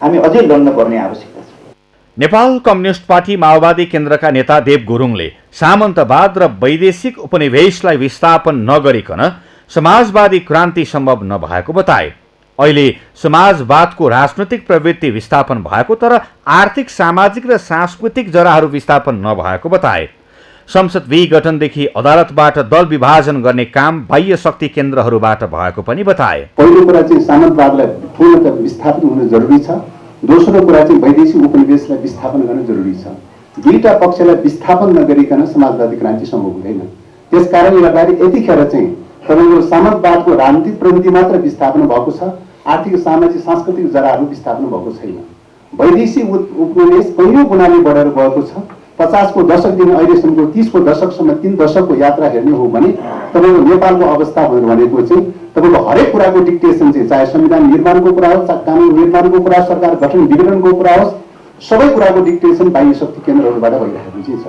हामी अझै लड्न पर्ने आवश्यकता छ। नेपाल कम्युनिस्ट पार्टी माओवादी केन्द्रका नेता देव गुरुङले सामन्तवाद र वैदेशिक उपनिवेशलाई विस्थापन नगरिकन समाजवादी क्रान्ति सम्भव नभएको बताए। अहिले समाजवादको राजनैतिक प्रवृत्ति विस्थापन भएको तर आर्थिक, सामाजिक र सांस्कृतिक जराहरू विस्थापन नभएको बताए। संसद विघटनदेखि अदालतबाट दल विभाजन गर्ने काम बाह्य शक्ति केन्द्रहरूबाट भएको पनि बताए। पहिलो कुरा चाहिँ सामन्तवादलाई पूर्णतः विस्थापन हुन जरुरी छ। दोस्रो कुरा चाहिँ वैदेशिक उपनिवेशलाई विस्थापन गर्न जरुरी छ। दुईटा पक्षलाई विस्थापन नगरिकन समाजवादी क्रान्ति सम्भव हुँदैन। त्यसकारणले गर्दाखेरि यतिखेर चाहिँ तपाईँको सामन्तवादको राजनीतिक प्रवृत्ति मात्र विस्थापन भएको छ, आर्थिक, सामाजिक, सांस्कृतिक जराहरू विस्थापन भएको छैन। वैदेशिक उपनिवेश पहिलो गुणाले बढेर गएको छ। 50 को दशकदेखि अहिलेसम्मको 30 को दशकसम्म 3 दशकको यात्रा हेर्ने हो भने तपाईँको नेपालको अवस्था भनेको चाहिँ तपाईँको हरेक कुराको डिक्टेसन चाहिँ, चाहे संविधान निर्माणको कुरा होस्, चाहे कानुन निर्माणको कुरा, सरकार गठन विघटनको कुरा होस्, सबै कुराको डिक्टेसन बाह्य शक्ति केन्द्रहरूबाट भइरहेको चाहिँ छ।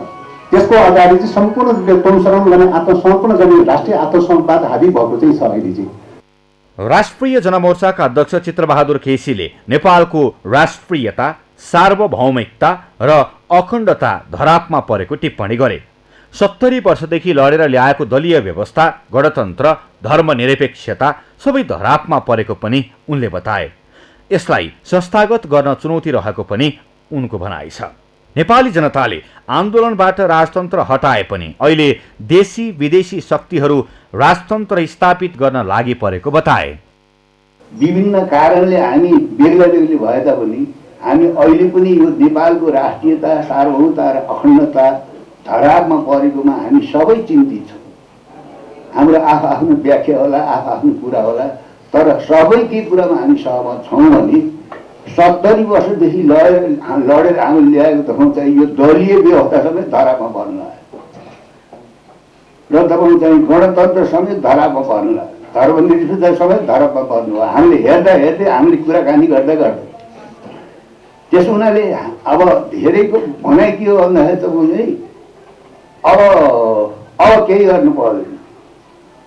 त्यसको अगाडि चाहिँ सम्पूर्ण अनुसरण गर्ने, आत्मसमर्पण गर्ने राष्ट्रिय आत्मसम्वाद हाबी भएको चाहिँ छ अहिले चाहिँ। राष्ट्रिय जनमोर्चाका अध्यक्ष चित्रबहादुर केसीले नेपालको राष्ट्रियता, सार्वभौमिकता र अखण्डता धरापमा परेको टिप्पणी गरे। 70 वर्षदेखि लडेर ल्याएको दलीय व्यवस्था, गणतन्त्र, धर्मनिरपेक्षता सबै धरापमा परेको पनि उनले बताए। यसलाई संस्थागत गर्न चुनौती रहेको पनि उनको भनाइ छ। नेपाली जनताले आन्दोलनबाट राजतन्त्र हटाए पनि अहिले देशी विदेशी शक्तिहरू राजतन्त्र स्थापित गर्न लागि परेको बताए। विभिन्न कारणले हामी बेग्ला बेग्लै भए तापनि हामी अहिले पनि यो नेपालको राष्ट्रियता, सार्वभौमता र अखण्डता धरापमा परेकोमा हामी सबै चिन्तित छौँ। हाम्रो आफ्नो व्याख्या होला, आफ्नो कुरा होला, तर सबै के कुरामा हामी सहमत छौँ भने 70 वर्षदेखि लडेर हामीले ल्याएको त चाहिँ यो दलीय व्यवस्था समेत धरापमा पर्न लाग्यो र तपाईँ चाहिँ गणतन्त्र समेत धरापमा पर्न लाग्यो, धर्मनिरपेक्षता समेत धरापमा पर्नु भयो। हामीले हेर्दा हेर्दै, हामीले कुराकानी गर्दा गर्दै त्यसो हुनाले अब धेरैको भनाइ के हो भन्दाखेरि तपाईँले अब केही गर्नु पर्दैन।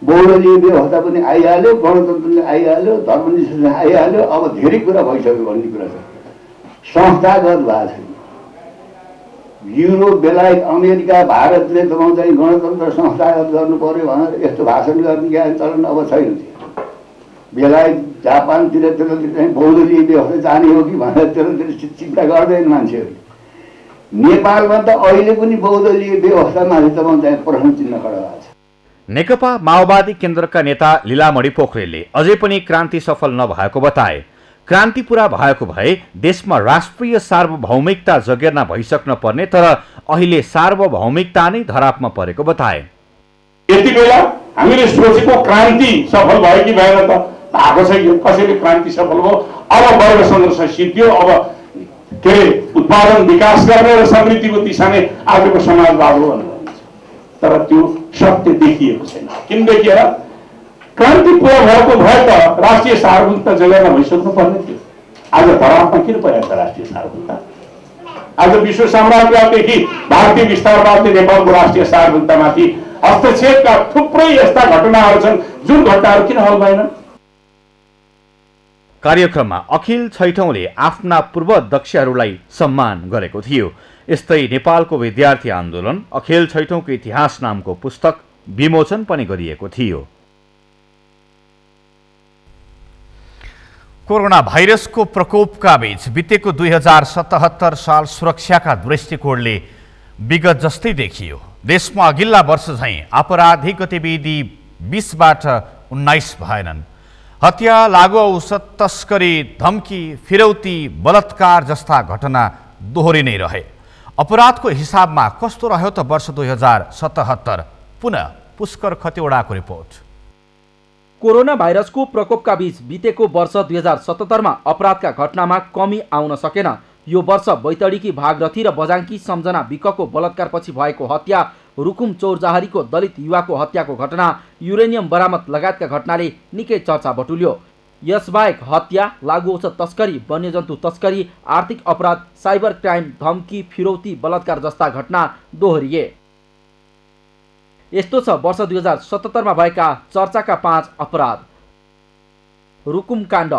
बहुदलीय व्यवस्था पनि आइहाल्यो, गणतन्त्रले आइहाल्यो, धर्मनिरपेक्षता आइहाल्यो, अब धेरै कुरा भइसक्यो भन्ने कुरा छ। संस्थागत भएको छैन। युरोप, बेलायत, अमेरिका, भारतले त चाहिँ गणतन्त्र संस्थागत गर्नु पर्यो भनेर यस्तो भाषण गर्ने ज्ञान चलन अब छैन। बेलायत, जापानतिर चाहिँ बहुदलीय व्यवस्था जाने हो कि भनेर त्यतातिर चिन्ता गर्दैन मान्छेहरूले। नेपालमा त अहिले पनि बहुदलीय व्यवस्थामाथि तपाईँ चाहिँ प्रश्न चिन्ह खडा भएको छ। नेकपा माओवादी केन्द्रका नेता लीलामणि पोखरेलले अझै पनि क्रान्ति सफल नभएको बताए। क्रान्ति पूरा भएको भए देशमा राष्ट्रिय सार्वभौमिकता जगेर्ना भइसक्न पर्ने, तर अहिले सार्वभौमिकता नै धरापमा परेको बताए। यति बेला हामीले सोचेको क्रान्ति सफल भयो कि भएन त भएको छ। कसैले क्रान्ति सफल भयो, अब वर्ग संघर्ष सिद्धियो, अब के अरे उत्पादन विकास गर्ने र समृद्धिको दिशा नै आजको समाजवाद हो भन्नुहुन्छ। तर त्यो सत्य देखिएको छैन। किन देखिएर? क्रान्ति पूरा भएको भए त राष्ट्रिय सार्वभौमिकता जगेर्ना भइसक्नु पर्ने थियो। आज धरापमा किन परेको छ राष्ट्रिय सार्वभौमिकता? आज विश्व साम्राज्यवाददेखि भारतीय विस्तारवादले नेपालको राष्ट्रिय सार्वभौमिकतामाथि हस्तक्षेपका थुप्रै यस्ता घटनाहरू छन् जुन घटनाहरू किन हल भएनन्? कार्यक्रममा अखिल छैठौँले आफ्ना पूर्व अध्यक्षहरूलाई सम्मान गरेको थियो। यस्तै नेपालको विद्यार्थी आन्दोलन अखिल छैठौँको इतिहास नामको पुस्तक विमोचन पनि गरिएको थियो। कोरोना भाइरसको प्रकोपका बीच बितेको 2077 साल सुरक्षाका दृष्टिकोणले विगत जस्तै देखियो। देशमा अघिल्ला वर्ष झैं आपराधिक गतिविधि 20बाट 19 भएनन्। हत्या, लागु औषध तस्करी, धम्की, फिरौती, बलात्कार जस्ता घटना दोहोरी नै रहे। अपराधको हिसाबमा कस्तो रह्यो त वर्ष 2077? पुनः पुष्कर खतिवडाको रिपोर्ट। कोरोना भाइरसको प्रकोपका बीच बितेको वर्ष 2077 मा अपराधका घटनामा कमी आउन सकेन। यो वर्ष बैतडीकी भागरथी र बजाङकी सम्झना विकको बलात्कारपछि भएको हत्या, रुकुम चौरजहारीको दलित युवाको हत्याको घटना, युरेनियम बरामद लगायतका घटनाले निकै चर्चा बटुल्यो। यसबाहेक हत्या, लागु औषध तस्करी, वन्यजन्तु तस्करी, आर्थिक अपराध, साइबर क्राइम, धम्की, फिरौती, बलात्कार जस्ता घटना दोहोरिए। यस्तो छ वर्ष 2077 मा भएका चर्चाका 5 अपराध। रुकुम काण्ड।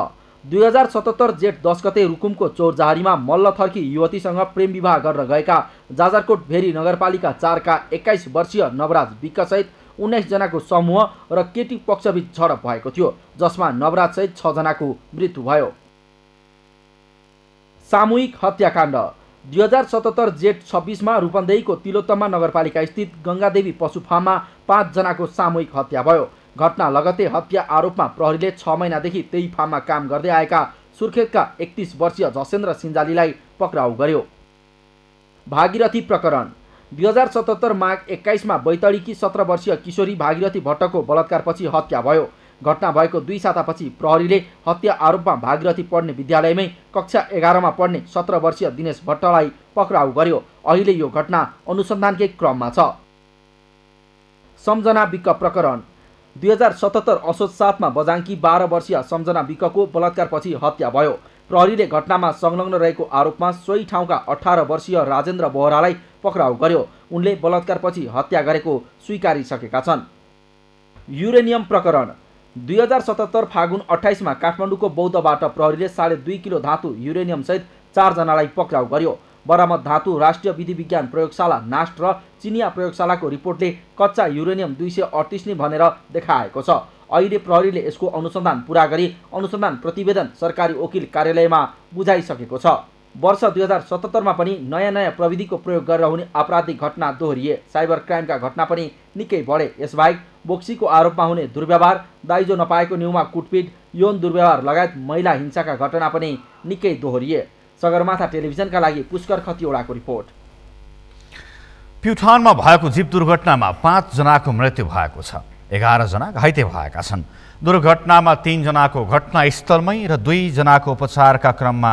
2077 जेठ 10 गते रुकुमको चौरजहारीमा मल्लथर्की युवतीसँग प्रेम विवाह गर्न गएका जाजरकोट भेरी नगरपालिका 4 का 21 वर्षीय नवराज विकसहित 19 जनाको समूह र केटी पक्षबीच झडप भएको थियो, जसमा नवराज सहित 6 जनाको मृत्यु भयो। सामूहिक हत्याकाण्ड। 2077 जेठ 26 मा रूपन्देहीको तिलोत्तमा नगरपालिका स्थित गंगादेवी पशु फार्ममा 5 जनाको सामूहिक हत्या भयो। घटना लगतै हत्या आरोपमा प्रहरीले 6 महिनादेखि त्यही फार्ममा काम गर्दै आएका सुर्खेतका 31 वर्षीय झसेन्द्र सिन्जालीलाई पक्राउ गर्यो। भागीरथी प्रकरण। 2077 माघ 21 मा बैतडीकी 17 वर्षीय किशोरी भागीरथी भट्टको बलात्कारपछि हत्या भयो। घटना भएको 2 सातापछि प्रहरीले हत्या आरोपमा भागीरथी पढ्ने विद्यालयमै कक्षा 11 मा पढ्ने 17 वर्षीय दिनेश भट्टलाई पक्राउ गर्यो। अहिले यो घटना अनुसन्धानकै क्रममा छ। सम्झना विक प्रकरण। 2077 असोज 7 मा बजाङकी 12 वर्षीय सम्झना विकको बलात्कारपछि हत्या भयो। प्रहरीले घटनामा संलग्न रहेको आरोपमा सोही ठाउँका 18 वर्षीय राजेन्द्र बोहरालाई पक्राउ गर्यो। उनले बलात्कारपछि हत्या गरेको स्वीकारिसकेका छन्। युरेनियम प्रकरण। 2077 फागुन 28 मा काठमाडौँको बौद्धबाट प्रहरीले 2.5 किलो धातु युरेनियम सहित 4 जनालाई पक्राउ गर्यो। बरामद धातु राष्ट्रिय विधि विज्ञान प्रयोगशाला नास्ट र चिनिया प्रयोगशालाको रिपोर्टले कच्चा युरेनियम 238 नै भनेर देखाएको छ। अहिले प्रहरीले यसको अनुसन्धान पूरा गरी अनुसन्धान प्रतिवेदन सरकारी वकिल कार्यालयमा बुझाइसकेको छ। वर्ष 2077 मा पनि नयाँ प्रविधिको प्रयोग गरेर हुने आपराधिक घटना दोहोरिए। साइबर क्राइमका घटना पनि निकै बढे। यसबाहेक बोक्सीको आरोपमा हुने दुर्व्यवहार, दाइजो नपाएको न्युमा कुटपिट, यौन दुर्व्यवहार लगायत महिला हिंसाका घटना पनि निकै दोहोरिए। सगरमाथा टेलिभिजनका लागि पुष्कर खतिवडाको रिपोर्ट। प्युठानमा भएको जीप दुर्घटनामा 5 जनाको मृत्यु भएको छ। 11 जना घाइते भएका छन्। दुर्घटनामा 3 जनाको घटनास्थलमै र 2 जनाको उपचारका क्रममा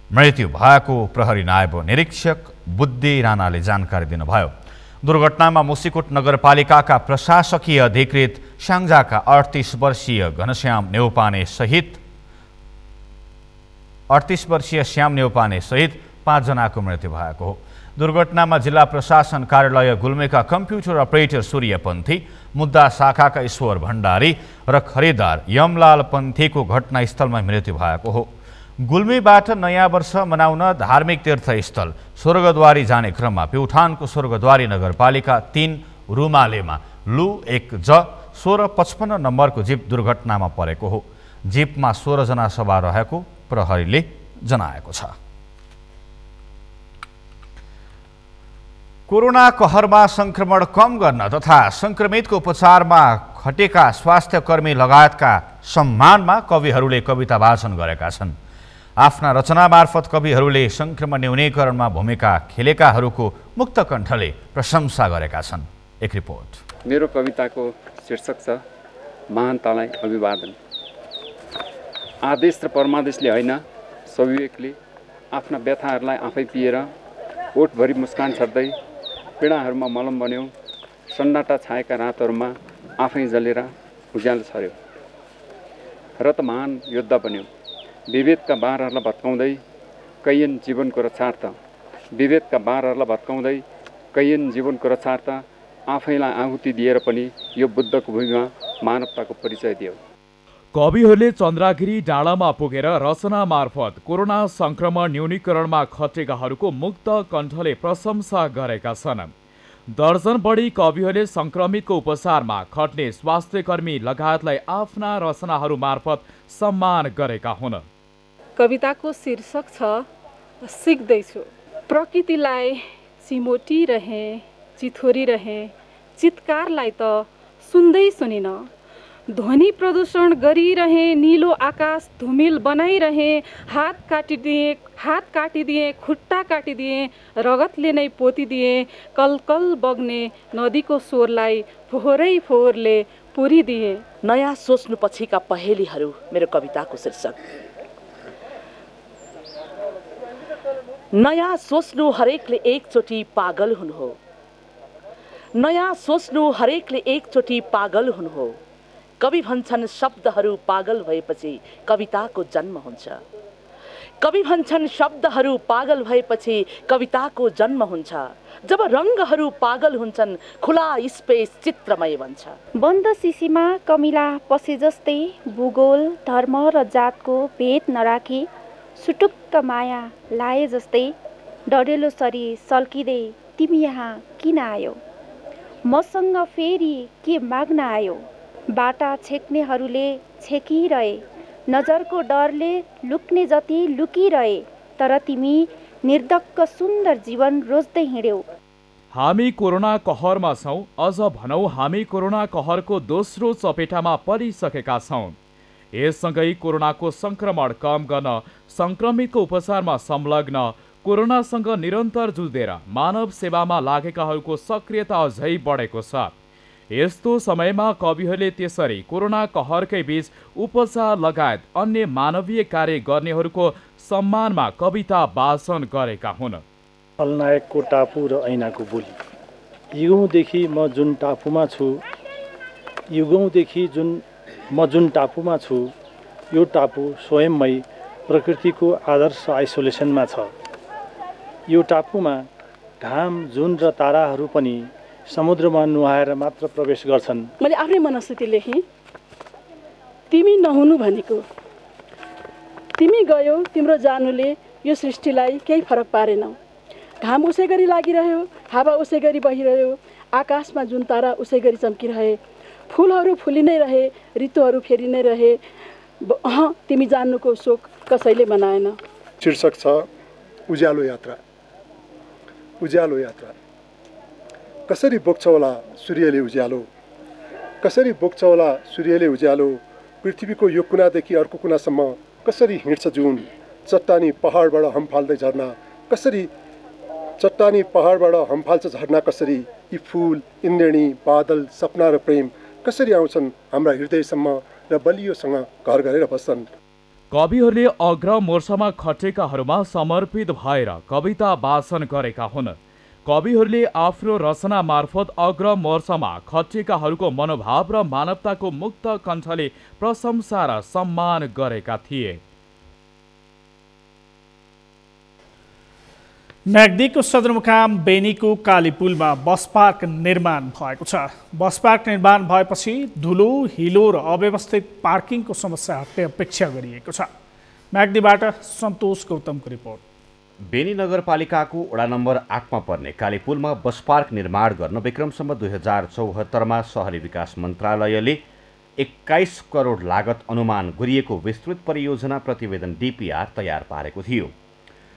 मृत्यु भएको प्रहरी नायब निरीक्षक बुद्धि राणाले जानकारी दिनुभयो। दुर्घटनामा मुसिकोट नगरपालिकाका प्रशासकीय अधिकृत स्याङ्जाका 38 वर्षीय घनश्याम नेउपाने सहित 5 जनाको मृत्यु भएको हो। दुर्घटनामा जिल्ला प्रशासन कार्यालय गुल्मेका कम्प्युटर अपरेटर सूर्यपन्थी, मुद्दा शाखाका ईश्वर भण्डारी र खरिदार यमलाल पन्थीको घटनास्थलमा मृत्यु भएको हो। गुल्मीबाट नयाँ वर्ष मनाउन धार्मिक तीर्थस्थल स्वर्गद्वारी जाने क्रममा प्युठानको स्वर्गद्वारी नगरपालिका 3 रुमालेमा लु 1 ज 1655 नम्बरको जीप दुर्घटनामा परेको हो। जीपमा 16 जना सवार रहेको प्रहरीले जनाएको छ। कोरोना कहरमा संक्रमण कम गर्न तथा संक्रमितको उपचारमा खटेका स्वास्थ्यकर्मी लगायतका सम्मानमा कविहरूले कविता वाचन गरेका छन्। आफ्ना रचना मार्फत कविहरूले संक्रमण न्यूनीकरणमा भूमिका खेलेकाहरूको मुक्त कण्ठले प्रशंसा गरेका छन्। एक रिपोर्ट। मेरो कविताको शीर्षक छ महानतालाई अभिवादन। आदेश र परमादेशले होइन, सविवेकले आफ्ना व्यथाहरूलाई आफै पिएर ओठभरि मुस्कान छर्दै पीडाहरूमा मलम बन्यो। सन्नाटा छाएका रातहरूमा आफै जलेर उज्यालो छर्यो र त महान योद्धा बन्यो। विभेदका बारहरूलाई भत्काउँदै कैयन जीवनको रक्षार्थ, विभेदका बारहरूलाई भत्काउँदै कैयन जीवनको रक्षार्थ आफैलाई आहुति दिएर पनि यो बुद्धको भूमिमा मानवताको परिचय दियो। कविहरूले चन्द्रागिरी डाँडामा पुगेर रचना मार्फत कोरोना संक्रमण न्यूनीकरणमा खटेकाहरूको मुक्त कण्ठले प्रशंसा गरेका छन्। दर्जन बढी कविहरूले संक्रमितको उपचारमा खट्ने स्वास्थ्यकर्मी लगायतलाई आफ्ना रचनाहरू मार्फत सम्मान गरेका हुन्। कविताको शीर्षक छ सिक्दैछु। प्रकृतिलाई चिमोटिरहे, चिथोरिरहे, चितकारलाई त सुन्दै सुनिन। ध्वनि प्रदूषण गरिरहे, निलो आकाश धुमिल बनाइरहे, हात काटिदिए, खुट्टा काटिदिए, रगतले नै पोतिदिए, कलकल बग्ने नदीको स्वरलाई फोहोरै फोहोरले पुरिदिए। नयाँ सोच्नु पछिका पहेलीहरू मेरो कविताको शीर्षक। नयाँ सोच्नु हरेकले एकचोटि पागल हुनु हो। नयाँ सोच्नु हरेकले एकचोटि पागल हुनु हो। कवि भन्छन् शब्दहरू पागल भएपछि कविताको जन्म हुन्छ। कवि भन्छन् शब्दहरू पागल भएपछि कविताको जन्म हुन्छ। जब रङ्गहरू पागल हुन्छन् खुला स्पेस चित्रमय बन्छ। बन्द सिसीमा कमिला पसे जस्तै भूगोल, धर्म र जातको भेद नराखी सुटुक्क माया लाए जस्तै डढेलो सरी सल्किँदै तिमी यहाँ किन आयो? मसँग फेरि के माग्न आयो? बाटा छेक्नेहरूले छेकिरहे, नजरको डरले लुक्ने जति लुकिरहे, तर तिमी निर्धक्क सुन्दर जीवन रोज्दै हिँड्यौ। हामी कोरोना कहरमा छौँ, अझ भनौँ हामी कोरोना कहरको दोस्रो चपेटामा परिसकेका छौँ। यससँगै कोरोनाको संक्रमण कम गर्न संक्रमितको उपचारमा संलग्न, कोरोनासँग निरन्तर जुझेर मानव सेवामा लागेकाहरूको सक्रियता अझै बढेको छ। यस्तो समयमा कविहरूले त्यसरी कोरोना कहरकै बीच उपचार लगायत अन्य मानवीय कार्य गर्नेहरूको सम्मानमा कविता वाचन गरेका हुन्। खलनायकको टापु र ऐनाको बोली। युगौँदेखि म जुन टापुमा छु, यो टापु स्वयंमै प्रकृतिको आदर्श आइसोलेसनमा छ। यो टापुमा घाम, जुन र ताराहरू पनि समुद्रमा नुहाएर मात्र प्रवेश गर्छन्। मैले आफ्नै मनस्थिति लेखेँ। तिमी नहुनु भनेको, तिमी गयो, तिम्रो जानुले यो सृष्टिलाई केही फरक पारेन। घाम उसै गरी लागिरह्यो, हावा उसै गरी बहिरह्यो, आकाशमा जुन तारा उसै गरी चम्किरहे, फुलहरू फुलि नै रहे, ऋतुहरू फेरि नै रहे। तिमी जान्नुको शोक कसैले मनाएन। शीर्षक छ उज्यालो यात्रा। उज्यालो यात्रा। कसरी बोक्छ होला सूर्यले उज्यालो, कसरी बोक्छ होला सूर्यले उज्यालो, पृथ्वीको यो कुनादेखि अर्को कुनासम्म कसरी हिँड्छ जुन, चट्टानी पहाडबाट हम्फाल्दै झर्ना, कसरी चट्टानी पहाडबाट हम्फाल्छ झर्ना, कसरी यी फुल, इन्द्रेणी, बादल, सपना र प्रेम कसरी आउँछन् हाम्रा हृदयसम्म र बलियोसँग घर गरेर बस्छन्। कविहरूले अग्र मोर्चामा खटेकाहरूमा समर्पित भएर कविता वाचन गरेका हुन्। कविहरूले आफ्नो रचना मार्फत अग्र मोर्चामा खटेकाहरूको मनोभाव र मानवताको मुक्त कण्ठले प्रशंसा र सम्मान गरेका थिए। म्याग्दीको सदरमुकाम बेनीको कालीपुलमा बस पार्क निर्माण भएको छ। बस पार्क निर्माण भएपछि धुलो, हिलो र अव्यवस्थित पार्किङको समस्या हट्ने अपेक्षा गरिएको छ। म्याग्दीबाट सन्तोष गौतमको रिपोर्ट। बेनी नगरपालिकाको वडा नम्बर 8 मा पर्ने कालीपुलमा बस पार्क निर्माण गर्न विक्रम सम्बत 2074 मा शहरी विकास मन्त्रालयले 21 करोड लागत अनुमान गरिएको विस्तृत परियोजना प्रतिवेदन DPR तयार पारेको थियो।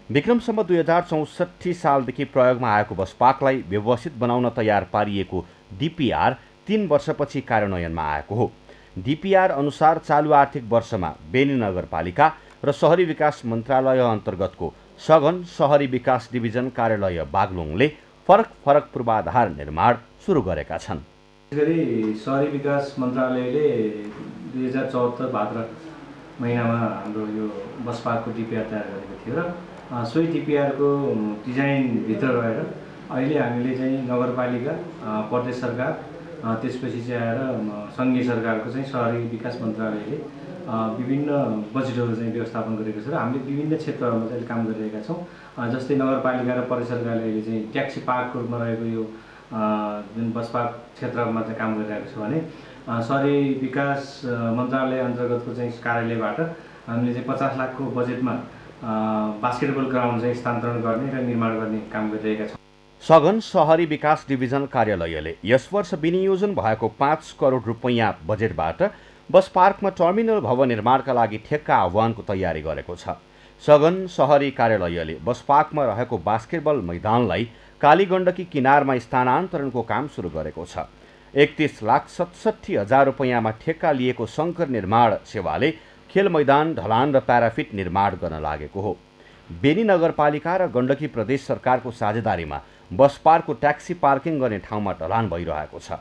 विक्रम सम्बत 2064 सालदेखि प्रयोगमा आएको बस पार्कलाई व्यवस्थित बनाउन तयार पारिएको DPR 3 वर्षपछि कार्यान्वयनमा आएको हो। DPR अनुसार चालु आर्थिक वर्षमा बेनी नगरपालिका र शहरी विकास मन्त्रालय अन्तर्गतको सघन शहरी विकास डिभिजन कार्यालय बागलुङले फरक फरक पूर्वाधार निर्माण सुरु गरेका छन्। गरी शहरी विकास मन्त्रालयले 2074 भाद्र महिनामा हाम्रो यो बस पार्कको DPR तयार गरेको थियो र सोही DPR को डिजाइनभित्र रहेर अहिले हामीले चाहिँ नगरपालिका, प्रदेश सरकार, त्यसपछि चाहिँ आएर सङ्घीय सरकारको चाहिँ शहरी विकास मन्त्रालयले विभिन्न बजेटहरू चाहिँ व्यवस्थापन गरेको छ र हामीले विभिन्न क्षेत्रहरूमा चाहिँ काम गरिरहेका छौँ। जस्तै नगरपालिका र प्रदेश सरकारले अहिले चाहिँ ट्याक्सी पार्कको रूपमा रहेको यो जुन बस पार्क क्षेत्रमा चाहिँ काम गरिरहेको छ भने शहरी विकास मन्त्रालय अन्तर्गतको चाहिँ कार्यालयबाट हामीले चाहिँ 50 लाखको बजेटमा बास्केटबल ग्राउन्ड चाहिँ स्थानान्तरण गर्ने र निर्माण गर्ने काम गरिरहेका छौँ। सघन शहरी विकास डिभिजन कार्यालयले यस वर्ष विनियोजन भएको 5 करोड रुपैयाँ बजेटबाट बस पार्कमा टर्मिनल भवन निर्माणका लागि ठेक्का आह्वानको तयारी गरेको छ। सघन शहरी कार्यालयले बस पार्कमा रहेको बास्केटबल मैदानलाई कालीगण्डकी किनारमा स्थानान्तरणको काम सुरु गरेको छ। 31,67,000 रुपैयाँमा ठेक्का लिएको शङ्कर निर्माण सेवाले खेल मैदान, ढलान र प्याराफिट निर्माण गर्न लागेको हो। बेनी नगरपालिका र गण्डकी प्रदेश सरकारको साझेदारीमा बस पार्कको ट्याक्सी पार्किङ गर्ने ठाउँमा ढलान भइरहेको छ।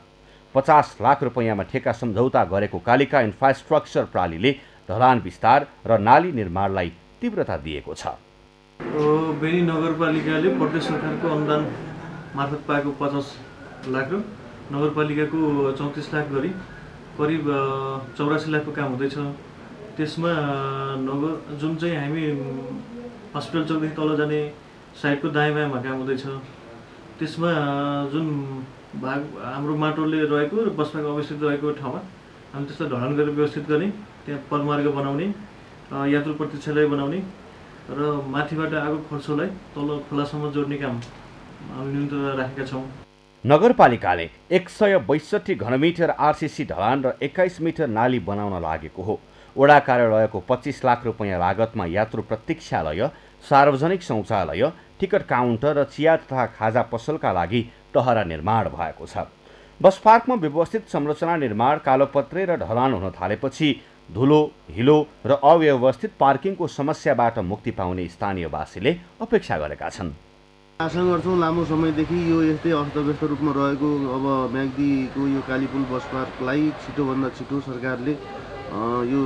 50 लाख रुपैयाँमा ठेक्का सम्झौता गरेको कालिका इन्फ्रास्ट्रक्चर प्रणालीले ढलान विस्तार र नाली निर्माणलाई तीव्रता दिएको छ। बेनी नगरपालिकाले प्रदेश सरकारको अनुदान मार्फत पाएको 50 लाख र नगरपालिकाको 34 लाख गरी करिब 84 लाखको काम हुँदैछ। त्यसमा जुन चाहिँ हामी हस्पिटल चौकदेखि तल जाने साइडको दायाँ बायाँमा काम हुँदैछ। त्यसमा जुन भाग हाम्रो माटोले रहेको र बस पार्क अवस्थित रहेको ठाउँमा हामी त्यसलाई ढलान गरेर व्यवस्थित गर्ने, त्यहाँ परमार्ग बनाउने, यात्रु प्रतीक्षालय बनाउने र माथिबाट आएको खर्चलाई तल खोलासम्म जोड्ने काम हामी निरन्तर राखेका छौँ। नगरपालिकाले 162 घनमिटर RCC ढलान र 21 मिटर नाली बनाउन लागेको हो। वडा कार्यालयको 25 लाख रुपैयाँ लागतमा यात्रु प्रतीक्षालय, सार्वजनिक शौचालय, टिकट काउन्टर र चिया तथा खाजा पसलका लागि टहरा निर्माण भएको छ। बस पार्कमा व्यवस्थित संरचना निर्माण, कालोपत्रे र ढलान हुन थालेपछि धुलो, हिलो र अव्यवस्थित पार्किङको समस्याबाट मुक्ति पाउने स्थानीयवासीले अपेक्षा गरेका छन्। आशा गर्छौँ लामो समयदेखि यो यस्तै अस्तव्यस्त रूपमा रहेको अब म्याग्दीको यो कालीपुल बस पार्कलाई छिटोभन्दा छिटो सरकारले यो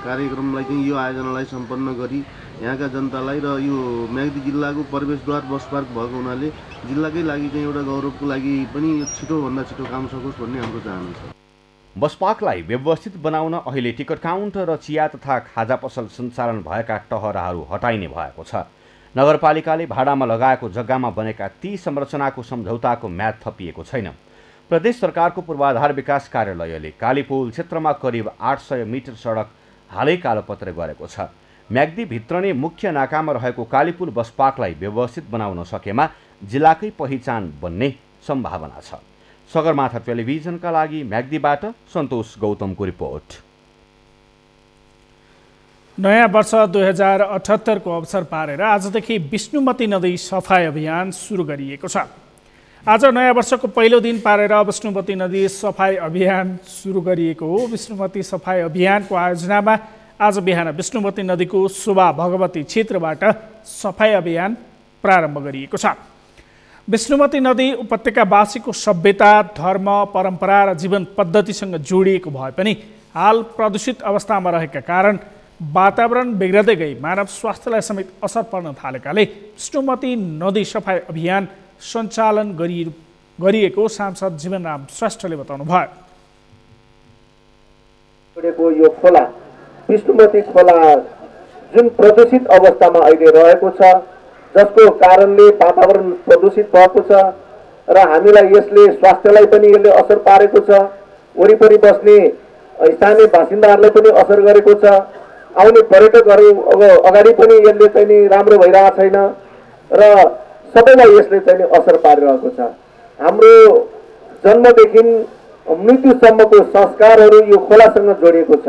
कार्यक्रमलाई चाहिँ यो आयोजनालाई सम्पन्न गरी यहाँका जनतालाई र यो म्याग्दी जिल्लाको प्रवेशद्वार बस पार्क भएको हुनाले जिल्लाकै लागि चाहिँ एउटा गौरवको लागि पनि छिटोभन्दा छिटो काम सकोस् भन्ने हाम्रो चाहना छ। बस पार्कलाई व्यवस्थित बनाउन अहिले टिकट काउन्टर र चिया तथा खाजा पसल सञ्चालन भएका टहराहरू हटाइने भएको छ। नगरपालिकाले भाडामा लगाएको जग्गामा बनेका ती संरचनाको सम्झौताको म्याद थपिएको छैन। प्रदेश सरकारको पूर्वाधार विकास कार्यालयले कालीपुल क्षेत्रमा करिब 800 मिटर सडक हालै कालोपत्रे गरेको छ। म्याग्दी भित्रने मुख्य नाकामा रहेको कालीपुल बस पार्कलाई व्यवस्थित बनाउन सकेमा जिल्लाकै पहिचान बन्ने सम्भावना छ। सगरमाथा टेलिभिजनका लागि म्याग्दीबाट सन्तोष गौतमको रिपोर्ट। नयाँ वर्ष 2078 को अवसर पारेर आजदेखि विष्णुमती नदी सफाई अभियान सुरु गरिएको छ। आज नयाँ वर्षको पहिलो दिन पारेर विष्णुमती नदी सफाई अभियान सुरु गरिएको हो। विष्णुमती सफाई अभियानको आयोजनामा आज बिहान विष्णुमती नदीको शोभा भगवती क्षेत्रबाट सफाई अभियान प्रारम्भ गरिएको छ। विष्णुमती नदी उपत्यकावासीको सभ्यता, धर्म, परम्परा र जीवन पद्धतिसँग जोडिएको भए पनि हाल प्रदूषित अवस्थामा रहेका कारण वातावरण बिग्रदै गई मानव स्वास्थ्यलाई समेत असर पर्न थालेकाले विष्णुमती नदी सफाई अभियान सञ्चालन गरिएको सांसद जीवनराम श्रेष्ठले बताउनुभयो। यो खोला विष्णुमती खोला जुन प्रदूषित अवस्थामा अहिले रहेको छ, जसको कारणले वातावरण प्रदूषित भएको छ र हामीलाई यसले स्वास्थ्यलाई पनि यसले असर पारेको छ, वरिपरि बस्ने स्थानीय बासिन्दाहरूलाई पनि असर गरेको छ। आउने पर्यटकहरू अब अगाडि पनि यसले चाहिँ नि राम्रो भइरहेको छैन र सबैलाई यसले चाहिँ नि असर पारिरहेको छ। हाम्रो जन्मदेखि मृत्युसम्मको संस्कारहरू यो खोलासँग जोडिएको छ।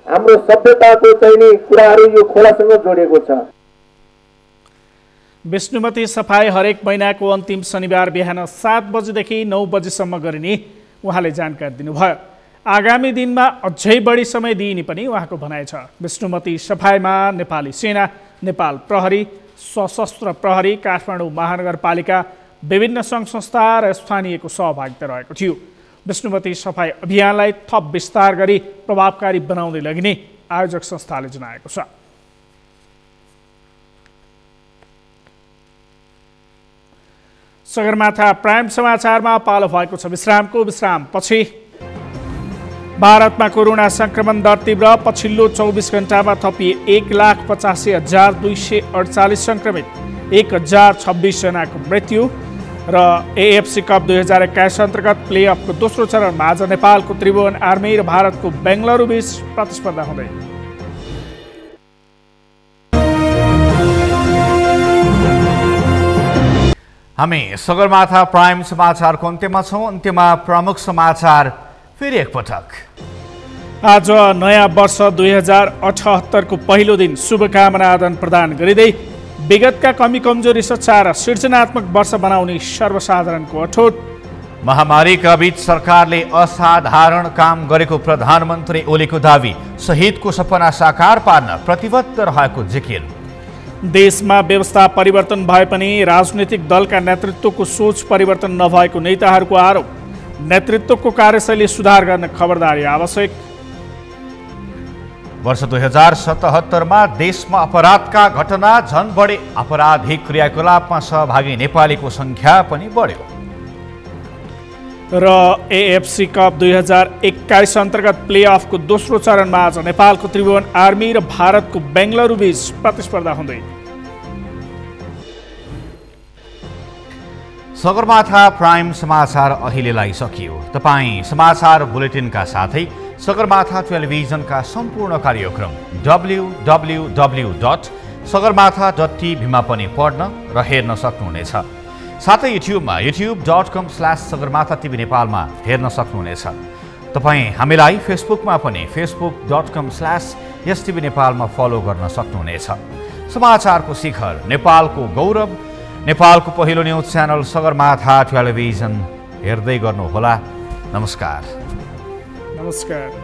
हाम्रो सभ्यताको चाहिँ नि कुराहरू यो खोलासँग जोडिएको छ। विष्णुमती सफाई हरेक महिनाको अन्तिम शनिबार बिहान 7 बजेदेखि 9 बजेसम्म गरिने उहाँले जानकारी दिनुभयो। आगामी दिनमा अझै बढी समय दिइने पनि उहाँको भनाइ छ। विष्णुमती सफाइमा नेपाली सेना, नेपाल प्रहरी, सशस्त्र प्रहरी, काठमाडौँ महानगरपालिका, विभिन्न सङ्घ संस्था र स्थानीयको सहभागिता रहेको थियो। विष्णुमती सफाई अभियानलाई थप विस्तार गरी प्रभावकारी बनाउँदै लगिने आयोजक संस्थाले जनाएको छ। सगरमाथा प्राइम समाचारमा पालो भएको छ विश्रामको। विश्रामपछि भारतमा कोरोना संक्रमण दर तीव्र, पछिल्लो 24 घण्टामा थपिए 1,85,248 संक्रमित, 1,026 जनाको मृत्यु। र एएफसी कप 2021 अन्तर्गत प्लेअफको दोस्रो चरणमा आज नेपालको त्रिभुवन आर्मी र भारतको बेङ्गलुरु बीच प्रतिस्पर्धा हुँदै। हामी सगरमाथा प्राइम समाचारको अन्त्यमा छौँ। अन्त्यमा प्रमुख समाचार फेरि एकपटक। आज नयाँ वर्ष 2078 को पहिलो दिन शुभकामना आदान प्रदान गरिँदै विगतका कमी कमजोरी सच्याएर सृजनात्मक वर्ष बनाउने सर्वसाधारणको अठोट। महामारीका बीच सरकारले असाधारण काम गरेको प्रधानमन्त्री ओलीको दावी, शहीदको सपना साकार पार्न प्रतिबद्ध रहेको जिकिर। देशमा व्यवस्था परिवर्तन भए पनि राजनीतिक दलका नेतृत्वको सोच परिवर्तन नभएको नेताहरूको आरोप, नेतृत्वको कार्यशैली सुधार गर्न खबरदारी आवश्यक। वर्ष 2077 मा देशमा अपराधका घटना झन बढे, आपराधिक क्रियाकलापमा सहभागी नेपालीको संख्या पनि बढ्यो। र एएफसी कप 2021 अन्तर्गत प्लेअफको दोस्रो चरणमा आज नेपालको त्रिभुवन आर्मी र भारतको बेङ्गलुरु बीच प्रतिस्पर्धा हुँदै। सगरमाथा प्राइम समाचार अहिलेलाई सकियो। तपाईँ समाचार बुलेटिनका साथै सगरमाथा टेलिभिजनका सम्पूर्ण कार्यक्रम www.sagarmatha.tv मा पनि पढ्न र हेर्न सक्नुहुनेछ। साथै युट्युबमा youtube.com/sagarmatha TV नेपालमा हेर्न सक्नुहुनेछ। तपाईँ हामीलाई फेसबुकमा पनि facebook.com/stv नेपालमा फलो गर्न सक्नुहुनेछ। समाचारको शिखर, नेपालको गौरव, नेपालको पहिलो न्युज च्यानल सगरमाथा टेलिभिजन हेर्दै गर्नुहोला। नमस्कार। नमस्कार।